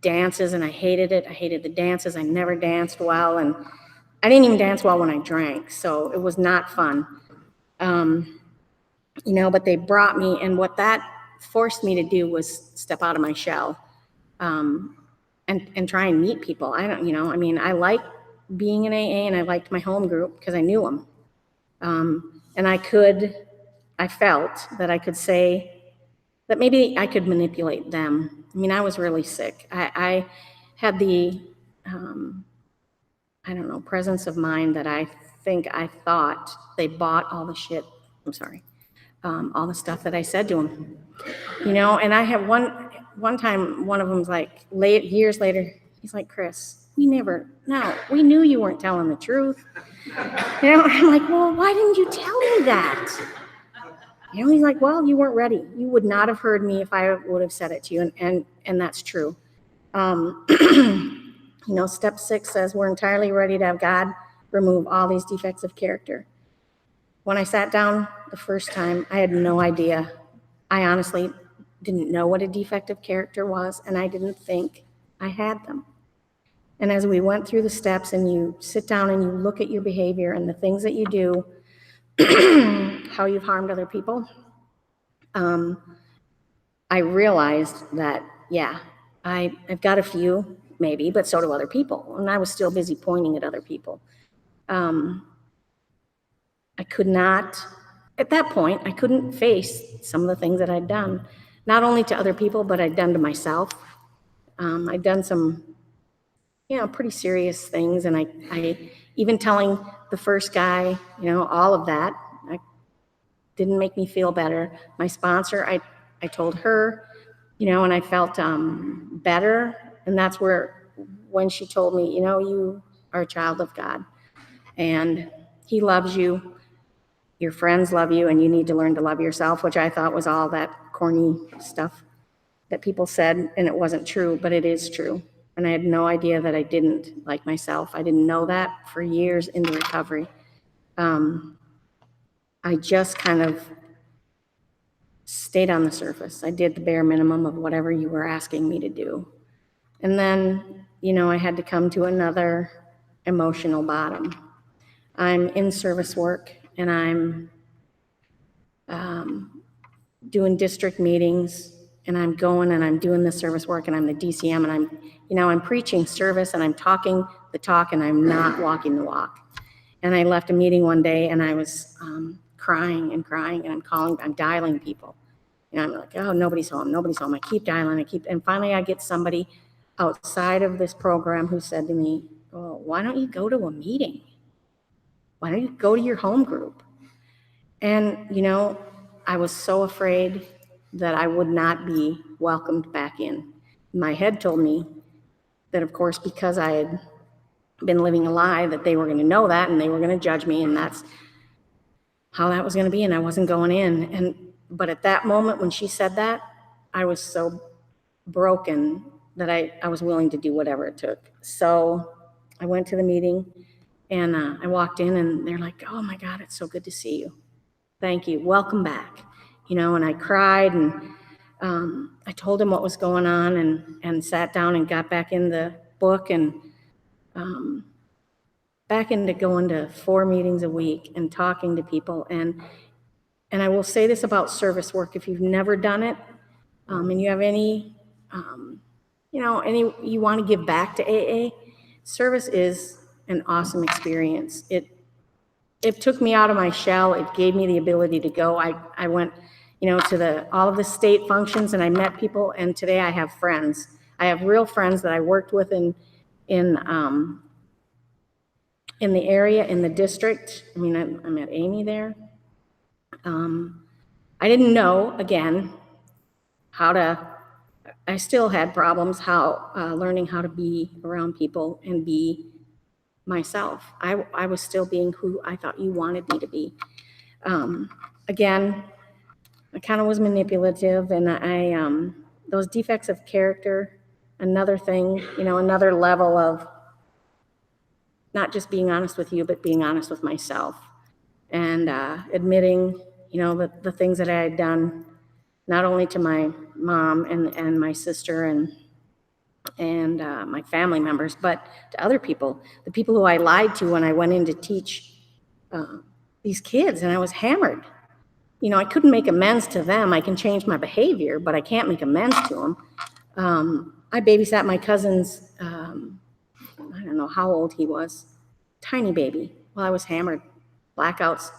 [SPEAKER 5] dances, and I hated it. I hated the dances. I never danced well, and I didn't even dance well when I drank, so it was not fun. You know, but they brought me, and what that forced me to do was step out of my shell and try and meet people. I like being in AA, and I liked my home group because I knew them. And I felt that I could say that maybe I could manipulate them. I mean, I was really sick. I had the, presence of mind that I thought they bought all the shit. I'm sorry. All the stuff that I said to them, you know, and I have one time, one of them's like, years later, he's like, Kris, we knew you weren't telling the truth. You know, I'm like, well, why didn't you tell me that? You know, he's like, well, you weren't ready. You would not have heard me if I would have said it to you. And that's true. You know, step 6 says we're entirely ready to have God remove all these defects of character. When I sat down the first time, I had no idea. I honestly didn't know what a defect of character was, and I didn't think I had them. And as we went through the steps and you sit down and you look at your behavior and the things that you do, how you've harmed other people, I realized that, yeah, I've got a few, maybe, but so do other people. And I was still busy pointing at other people. I could not, at that point, I couldn't face some of the things that I'd done, not only to other people, but I'd done to myself. I'd done some, pretty serious things. And I even telling the first guy, all of that, didn't make me feel better. My sponsor, I told her, and I felt better. And that's when she told me, you are a child of God and he loves you. Your friends love you and you need to learn to love yourself, which I thought was all that corny stuff that people said, and it wasn't true, but it is true. And I had no idea that I didn't like myself. I didn't know that for years into recovery. I just kind of stayed on the surface. I did the bare minimum of whatever you were asking me to do. And then, I had to come to another emotional bottom. I'm in service work and I'm doing district meetings and I'm going and I'm doing the service work and I'm the DCM and I'm preaching service and I'm talking the talk and I'm not walking the walk. And I left a meeting one day and I was crying and I'm dialing people. And I'm like, oh, nobody's home. I keep dialing, and finally I get somebody outside of this program who said to me, oh, why don't you go to a meeting? Why don't you go to your home group? And, I was so afraid that I would not be welcomed back in. My head told me that, of course, because I had been living a lie, that they were going to know that and they were going to judge me, and that's how that was going to be, and I wasn't going in. But at that moment when she said that, I was so broken that I was willing to do whatever it took. So I went to the meeting and I walked in and they're like, oh my God, it's so good to see you. Thank you. Welcome back. And I cried and I told him what was going on and sat down and got back in the book and back into going to 4 meetings a week and talking to people. And I will say this about service work. If you've never done it and you have any, you want to give back to AA, service is an awesome experience. It took me out of my shell. It gave me the ability to go. I went, to all of the state functions and I met people. And today I have friends. I have real friends that I worked with in the area, in the district. I mean, I met Amy there. I didn't know, again, I still had problems learning how to be around people and be myself. I was still being who I thought you wanted me to be. Again, I kind of was manipulative and those defects of character, another thing, another level of not just being honest with you, but being honest with myself and admitting, the things that I had done, not only to my mom and my sister and my family members, but to other people, the people who I lied to when I went in to teach these kids, and I was hammered. I couldn't make amends to them. I can change my behavior, but I can't make amends to them. I babysat my cousin's, I don't know how old he was, tiny baby, while I was hammered, blackouts.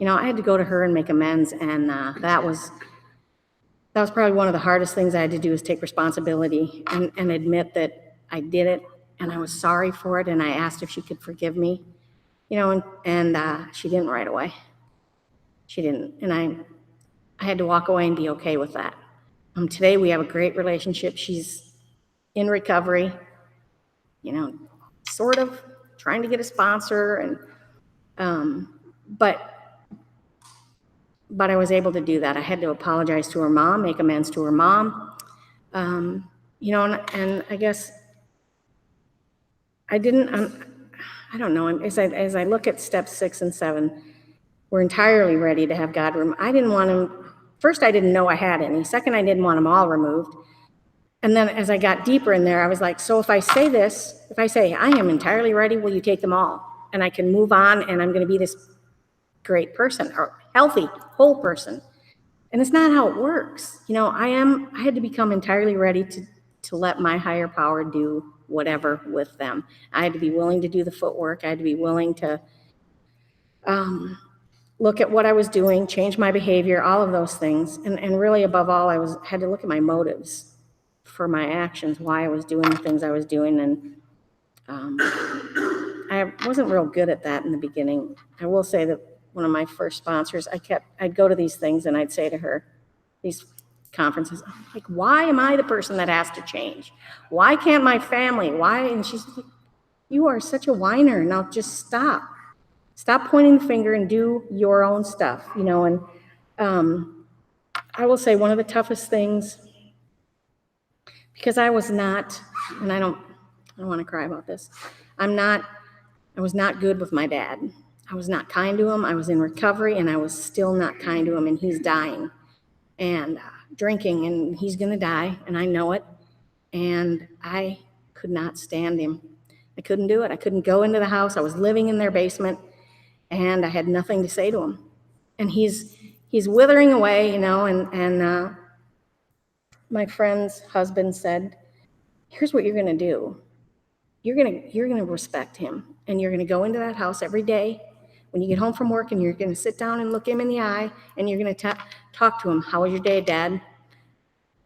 [SPEAKER 5] I had to go to her and make amends, and that was probably one of the hardest things I had to do, is take responsibility and admit that I did it and I was sorry for it. And I asked if she could forgive me, and she didn't right away. She didn't. And I had to walk away and be okay with that. Today we have a great relationship. She's in recovery, sort of trying to get a sponsor but I was able to do that. I had to apologize to her mom, make amends to her mom. And I guess I didn't, I don't know, as I look at steps 6 and 7, we're entirely ready to have God I didn't want him, first I didn't know I had any. Second, I didn't want them all removed. And then as I got deeper in there, I was like, so if I say, I am entirely ready, will you take them all? And I can move on and I'm going to be this great person or healthy, whole person. And it's not how it works. I had to become entirely ready to let my higher power do whatever with them. I had to be willing to do the footwork. I had to be willing to look at what I was doing, change my behavior, all of those things. And really above all, had to look at my motives for my actions, why I was doing the things I was doing. And I wasn't real good at that in the beginning. I will say that one of my first sponsors, I'd go to these things and I'd say to her, these conferences, I'm like, why am I the person that has to change? Why can't my family? Why? And she's like, you are such a whiner. Now just stop. Stop pointing the finger and do your own stuff, and I will say one of the toughest things, because I was not, and I don't want to cry about this. I was not good with my dad. I was not kind to him. I was in recovery and I was still not kind to him, and he's dying and drinking and he's going to die. And I know it. And I could not stand him. I couldn't do it. I couldn't go into the house. I was living in their basement and I had nothing to say to him. And he's withering away, and my friend's husband said, here's what you're going to do. You're going to respect him, and you're going to go into that house every day when you get home from work, and you're going to sit down and look him in the eye, and you're going to talk to him. How was your day, Dad?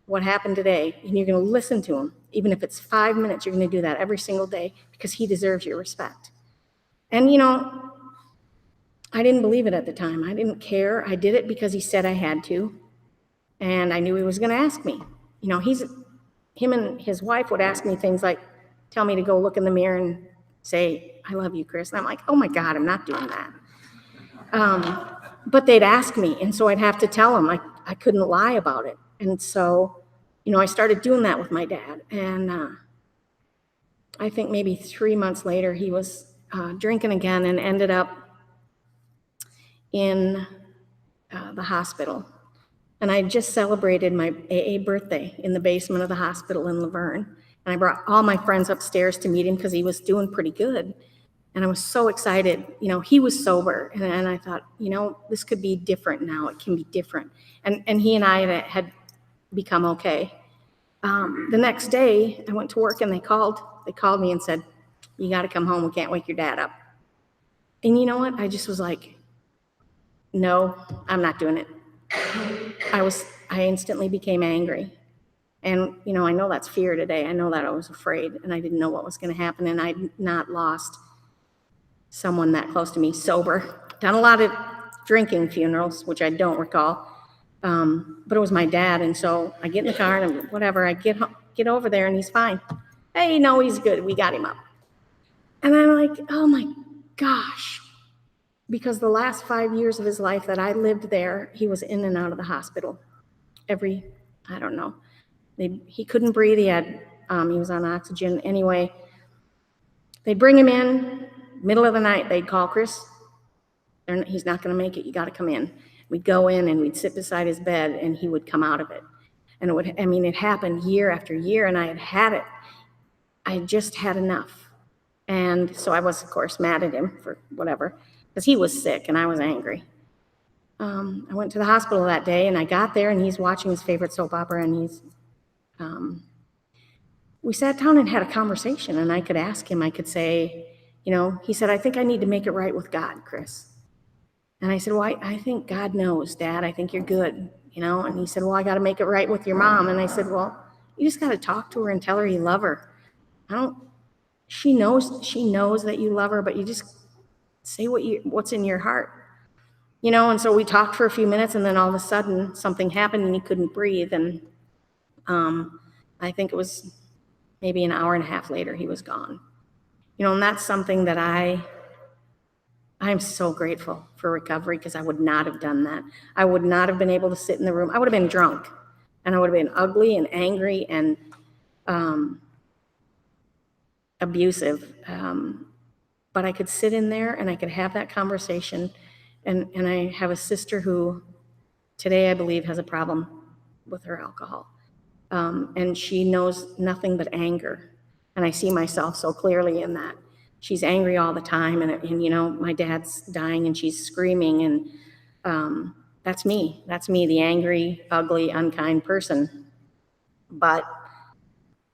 [SPEAKER 5] What happened today? And you're going to listen to him. Even if it's 5 minutes, you're going to do that every single day because he deserves your respect. And, I didn't believe it at the time. I didn't care. I did it because he said I had to. And I knew he was going to ask me. Him and his wife would ask me things like, tell me to go look in the mirror and say, I love you, Kris. And I'm like, oh my God, I'm not doing that. But they'd ask me. And so I'd have to tell them. I couldn't lie about it. And so, I started doing that with my dad. And I think maybe 3 months later, he was drinking again and ended up in the hospital. And I just celebrated my AA birthday in the basement of the hospital in Laverne. And I brought all my friends upstairs to meet him because he was doing pretty good. And I was so excited. He was sober. And I thought, this could be different now. It can be different. And he and I had become okay. The next day, I went to work and they called me and said, you got to come home. We can't wake your dad up. And you know what? I just was like, no, I'm not doing it. I instantly became angry. And, I know that's fear today. I know that I was afraid and I didn't know what was going to happen. And I'd not lost someone that close to me sober. Done a lot of drinking funerals, which I don't recall. But it was my dad. And so I get in the car and whatever, I get over there and he's fine. Hey, no, he's good. We got him up. And I'm like, oh my gosh. Because the last 5 years of his life that I lived there, he was in and out of the hospital. I don't know. He couldn't breathe. He was on oxygen. Anyway, they'd bring him in, middle of the night, they'd call, Kris, he's not going to make it. You got to come in. We'd go in and we'd sit beside his bed and he would come out of it. And it happened year after year and I had it. I just had enough. And so I was, of course, mad at him for whatever, because he was sick and I was angry. I went to the hospital that day and I got there and he's watching his favorite soap opera and we sat down and had a conversation and I could ask him, I could say, he said, I think I need to make it right with God, Kris. And I said, well, I think God knows, Dad. I think you're good, And he said, well, I got to make it right with your mom. And I said, well, you just got to talk to her and tell her you love her. She knows that you love her, but you just say what's in your heart. And so we talked for a few minutes and then all of a sudden something happened and he couldn't breathe. And I think it was maybe an hour and a half later, he was gone. And that's something that I'm so grateful for recovery because I would not have done that. I would not have been able to sit in the room. I would have been drunk and I would have been ugly and angry and abusive. But I could sit in there and I could have that conversation. And I have a sister who today I believe has a problem with her alcohol. And she knows nothing but anger. And I see myself so clearly in that. She's angry all the time, and you know, my dad's dying and she's screaming, and that's me. That's me, the angry, ugly, unkind person. But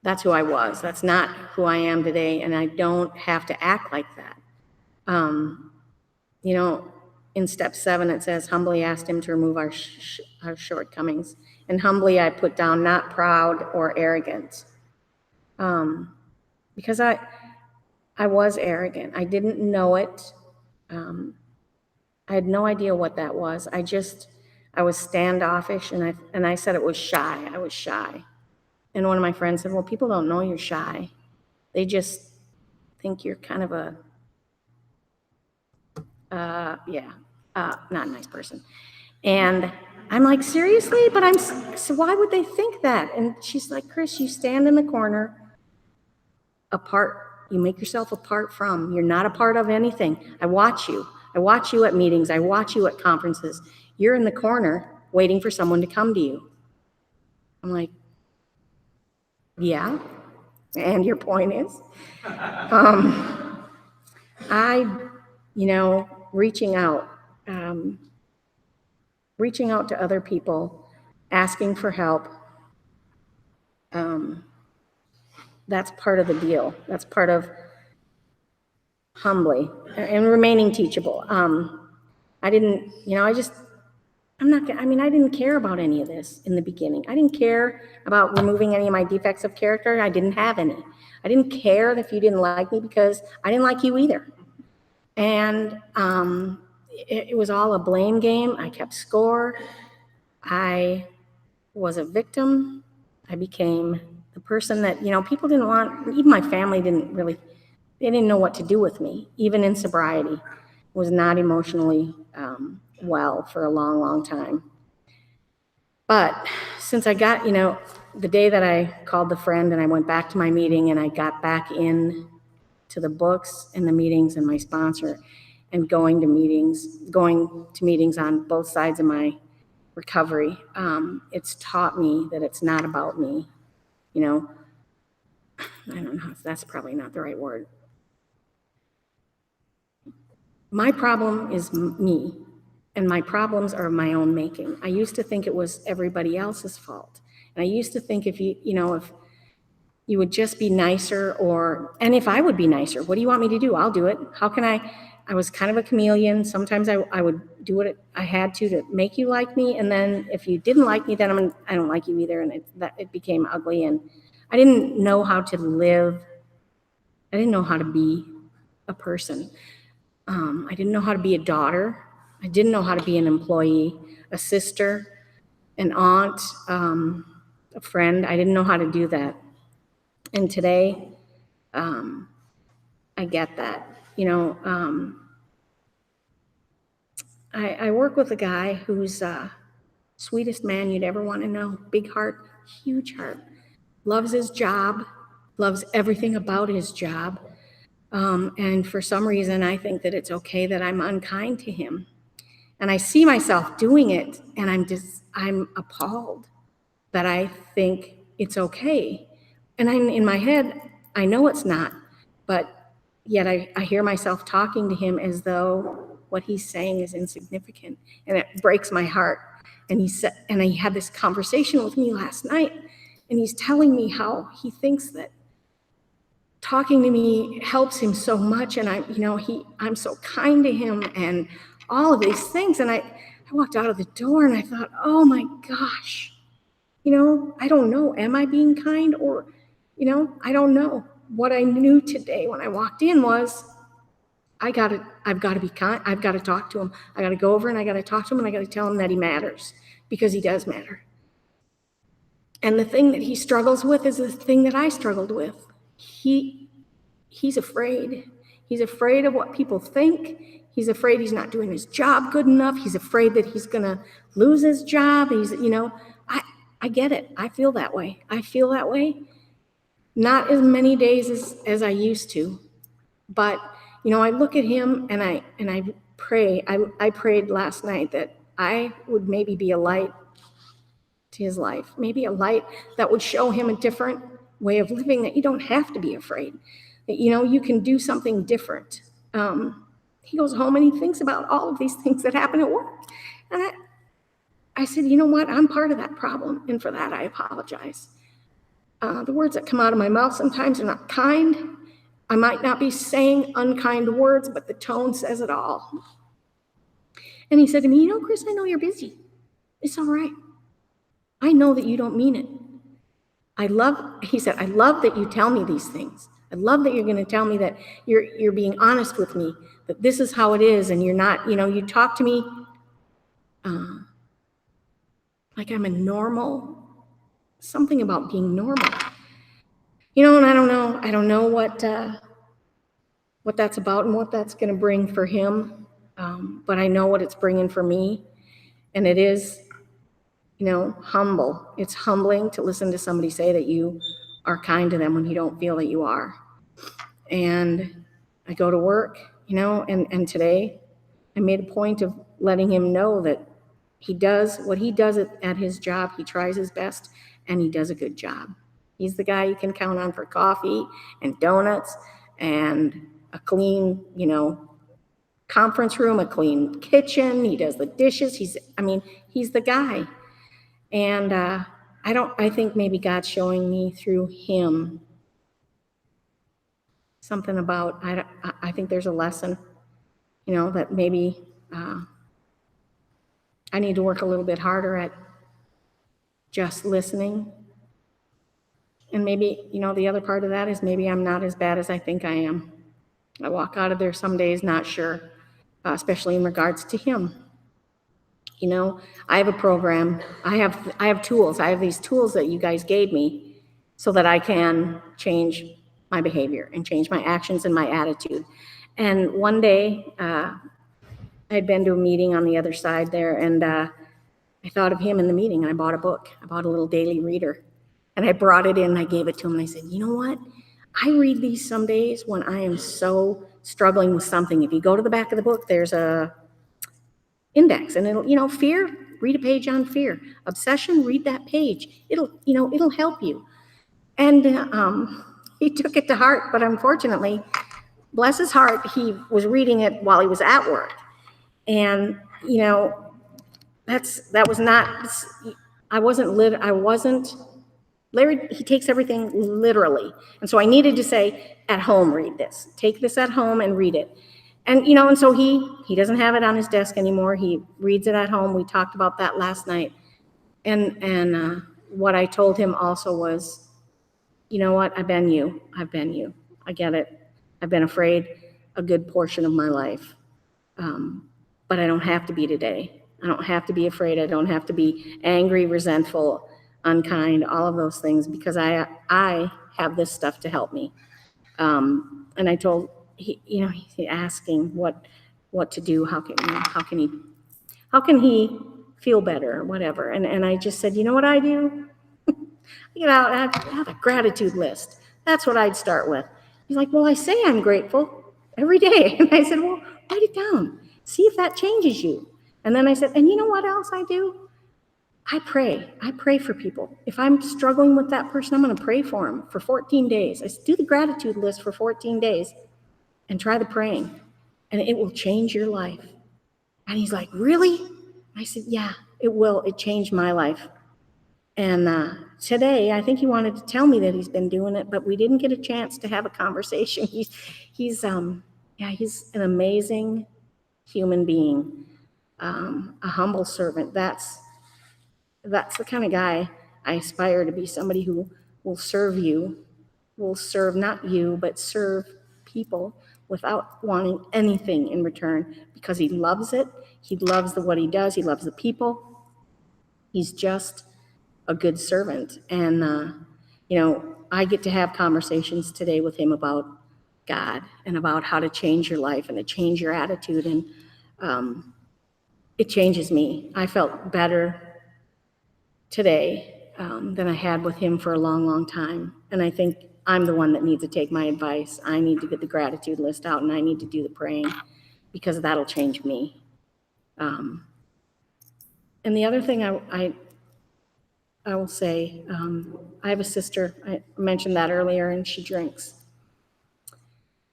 [SPEAKER 5] that's who I was. That's not who I am today, and I don't have to act like that. You know, in step 7, it says, humbly asked him to remove our shortcomings. And humbly I put down not proud or arrogant. Because I was arrogant. I didn't know it. I had no idea what that was. I was standoffish, and I said it was shy. I was shy. And one of my friends said, well, people don't know you're shy. They just think you're kind of a, not a nice person. And I'm like, seriously? But so why would they think that? And she's like, Kris, you stand in the corner apart. You make yourself apart from. You're not a part of anything. I watch you. I watch you at meetings. I watch you at conferences. You're in the corner waiting for someone to come to you. I'm like, yeah. And your point is? Reaching out to other people, asking for help, that's part of the deal. That's part of humbly and remaining teachable. I didn't care about any of this in the beginning. I didn't care about removing any of my defects of character. I didn't have any. I didn't care if you didn't like me because I didn't like you either. And it was all a blame game. I kept score. I was a victim. I became the person that, people didn't want, even my family they didn't know what to do with me, even in sobriety. Was not emotionally well for a long, long time. But since I got, the day that I called the friend and I went back to my meeting and I got back in to the books and the meetings and my sponsor and going to meetings on both sides of my recovery, it's taught me that it's not about me. I don't know if that's probably not the right word. My problem is me, and my problems are my own making. I used to think it was everybody else's fault. And I used to think if you would just be nicer, and if I would be nicer, what do you want me to do? I'll do it. How can I was kind of a chameleon. Sometimes I would do what I had to make you like me. And then if you didn't like me, then I don't like you either. And it became ugly. And I didn't know how to live. I didn't know how to be a person. I didn't know how to be a daughter. I didn't know how to be an employee, a sister, an aunt, a friend. I didn't know how to do that. And today, I get that. I work with a guy who's sweetest man you'd ever want to know. Big heart, huge heart. Loves his job, loves everything about his job. And for some reason, I think that it's okay that I'm unkind to him. And I see myself doing it, and I'm appalled that I think it's okay. And in my head, I know it's not, but yet I hear myself talking to him as though what he's saying is insignificant, and it breaks my heart. And he had this conversation with me last night, and he's telling me how he thinks that talking to me helps him so much, and I'm so kind to him, and all of these things. And I walked out of the door, and I thought, oh my gosh, I don't know, am I being kind, or I don't know. What I knew today when I walked in was I've got to be kind. I've got to talk to him. I got to go over and I got to talk to him, and I got to tell him that he matters, because he does matter. And the thing that he struggles with is the thing that I struggled with. He's afraid. He's afraid of what people think. He's afraid he's not doing his job good enough. He's afraid that he's going to lose his job. I get it. I feel that way. Not as many days as I used to, but I look at him and I pray. I prayed last night that I would maybe be a light to his life, maybe a light that would show him a different way of living, that you don't have to be afraid, that, you can do something different. He goes home and he thinks about all of these things that happen at work. And I said, you know what? I'm part of that problem. And for that, I apologize. The words that come out of my mouth sometimes are not kind. I might not be saying unkind words, but the tone says it all. And he said to me, Kris, I know you're busy. It's all right. I know that you don't mean it. He said, I love that you tell me these things. I love that you're going to tell me that you're being honest with me, that this is how it is, and you're not, you talk to me like I'm a normal, something about being normal. And I don't know what that's about and what that's going to bring for him, but I know what it's bringing for me, and it is, humble. It's humbling to listen to somebody say that you are kind to them when you don't feel that you are. And I go to work, and today I made a point of letting him know that he does what he does at his job. He tries his best, and he does a good job. He's the guy you can count on for coffee and donuts and a clean, conference room, a clean kitchen. He does the dishes. He's the guy. And I think maybe God's showing me through him something about, I think there's a lesson, that maybe I need to work a little bit harder at just listening. And maybe, the other part of that is maybe I'm not as bad as I think I am. I walk out of there some days not sure, especially in regards to him. I have a program. I have tools. I have these tools that you guys gave me so that I can change my behavior and change my actions and my attitude. And one day, I had been to a meeting on the other side there, and I thought of him in the meeting, and I bought a book. I bought a little daily reader, and I brought it in, and I gave it to him, and I said, you know what? I read these some days when I am so struggling with something. If you go to the back of the book, there's a index, and it'll, fear, read a page on fear. Obsession, read that page. It'll help you. And he took it to heart, but unfortunately, bless his heart, he was reading it while he was at work. And, Larry, he takes everything literally. And so I needed to say, at home, read this. Take this at home and read it. And, and so he doesn't have it on his desk anymore. He reads it at home. We talked about that last night. And what I told him also was, you know what? I've been you. I get it. I've been afraid a good portion of my life. But I don't have to be today. I don't have to be afraid. I don't have to be angry, resentful, unkind, all of those things, because I have this stuff to help me. And I told, he's asking what to do. How can he feel better or whatever? And I just said, you know what I do? I have a gratitude list. That's what I'd start with. He's like, well, I say I'm grateful every day. And I said, well, write it down. See if that changes you. And then I said, and you know what else I do? I pray. I pray for people. If I'm struggling with that person, I'm going to pray for them for 14 days. I do the gratitude list for 14 days and try the praying, and it will change your life. And he's like, really? I said, yeah, it will. It changed my life. And today, I think he wanted to tell me that he's been doing it, but we didn't get a chance to have a conversation. He's an amazing human being, a humble servant. That's the kind of guy I aspire to be, somebody who will serve not you, but serve people without wanting anything in return, because he loves it. He loves what he does. He loves the people. He's just a good servant. And, I get to have conversations today with him about God and about how to change your life and to change your attitude. And it changes me. I felt better today than I had with him for a long, long time. And I think I'm the one that needs to take my advice. I need to get the gratitude list out, and I need to do the praying, because that'll change me. And the other thing I will say, I have a sister, I mentioned that earlier, and she drinks.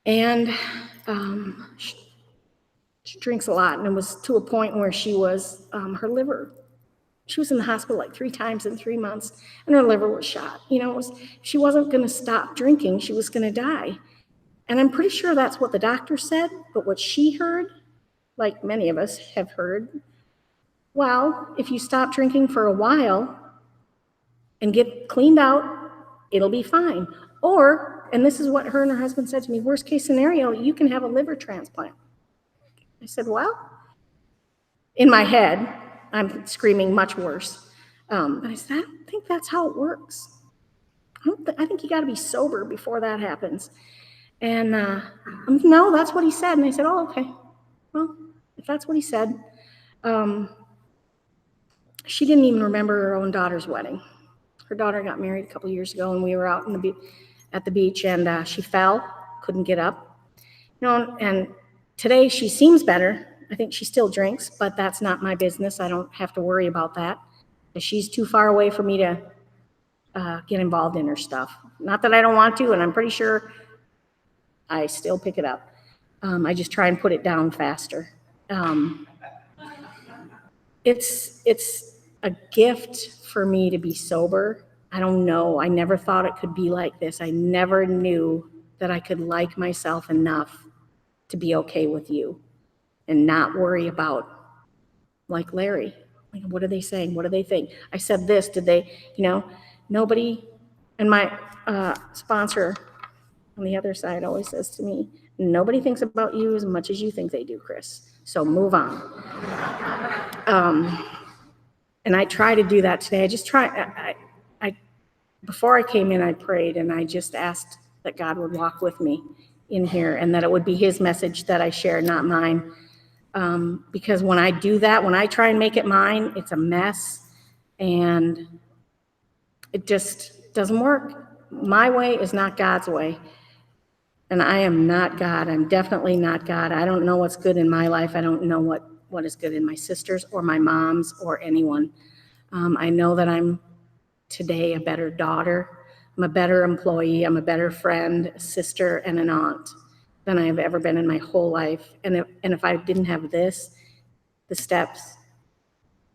[SPEAKER 5] And she drinks a lot, and it was to a point where she was, her liver, she was in the hospital like 3 times in 3 months, and her liver was shot. You know, she wasn't going to stop drinking, she was going to die. And I'm pretty sure that's what the doctor said, but what she heard, like many of us have heard, well, if you stop drinking for a while and get cleaned out, it'll be fine. Or, and this is what her and her husband said to me, worst case scenario, you can have a liver transplant. I said, well, in my head, I'm screaming much worse. But I said, I don't think that's how it works. I think you got to be sober before that happens. And no, that's what he said. And I said, oh, okay. Well, if that's what he said, she didn't even remember her own daughter's wedding. Her daughter got married a couple years ago, and we were out at the beach, and she fell, couldn't get up. You know, and today she seems better. I think she still drinks, but that's not my business. I don't have to worry about that. She's too far away for me to get involved in her stuff. Not that I don't want to, and I'm pretty sure I still pick it up. I just try and put it down faster. It's a gift for me to be sober. I don't know. I never thought it could be like this. I never knew that I could like myself enough to be okay with you and not worry about, like Larry, like, what are they saying? What do they think? I said this, did they, you know, nobody, and my sponsor on the other side always says to me, nobody thinks about you as much as you think they do, Kris. So move on. And I try to do that today. I just try, before I came in, I prayed and I just asked that God would walk with me in here and that it would be his message that I share, not mine. Because when I do that, when I try and make it mine, it's a mess and it just doesn't work. My way is not God's way. And I am not God. I'm definitely not God. I don't know what's good in my life. I don't know what is good in my sister's or my mom's or anyone. I know that I'm today a better daughter. I'm a better employee. I'm a better friend, a sister, and an aunt than I have ever been in my whole life. And if I didn't have this, the steps,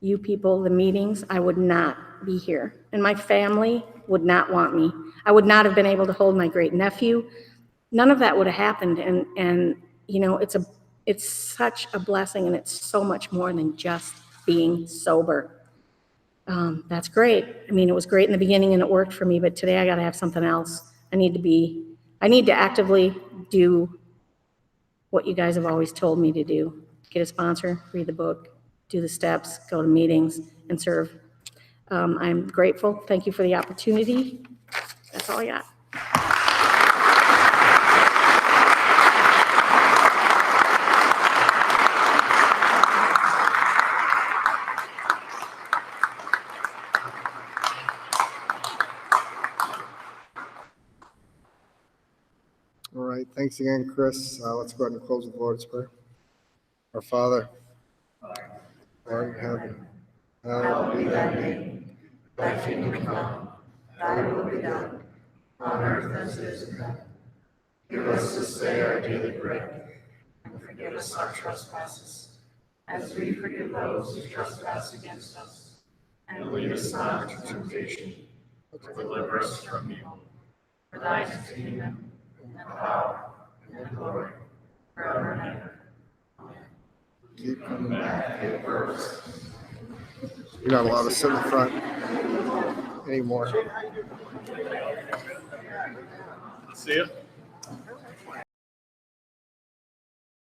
[SPEAKER 5] you people, the meetings, I would not be here. And my family would not want me. I would not have been able to hold my great nephew. None of that would have happened. And you know, it's such a blessing, and it's so much more than just being sober. That's great. I mean, it was great in the beginning and it worked for me, but today I got to have something else. I need to actively do what you guys have always told me to do. Get a sponsor, read the book, do the steps, go to meetings, and serve. I'm grateful. Thank you for the opportunity. That's all I got.
[SPEAKER 1] All right, thanks again, Kris. Let's go ahead and close with the Lord's Prayer. Our Father, art in heaven, hallowed be thy name. Thy kingdom come, thy will be done, on earth as it is in heaven. Give us this day our daily bread, and forgive us our trespasses, as we forgive those who trespass against us. And lead us not into temptation, but deliver us from evil. For thine is the kingdom, and the power, and the glory, forever and ever. Amen. Keep coming back to first. You're not allowed to sit in the front anymore.
[SPEAKER 6] See ya.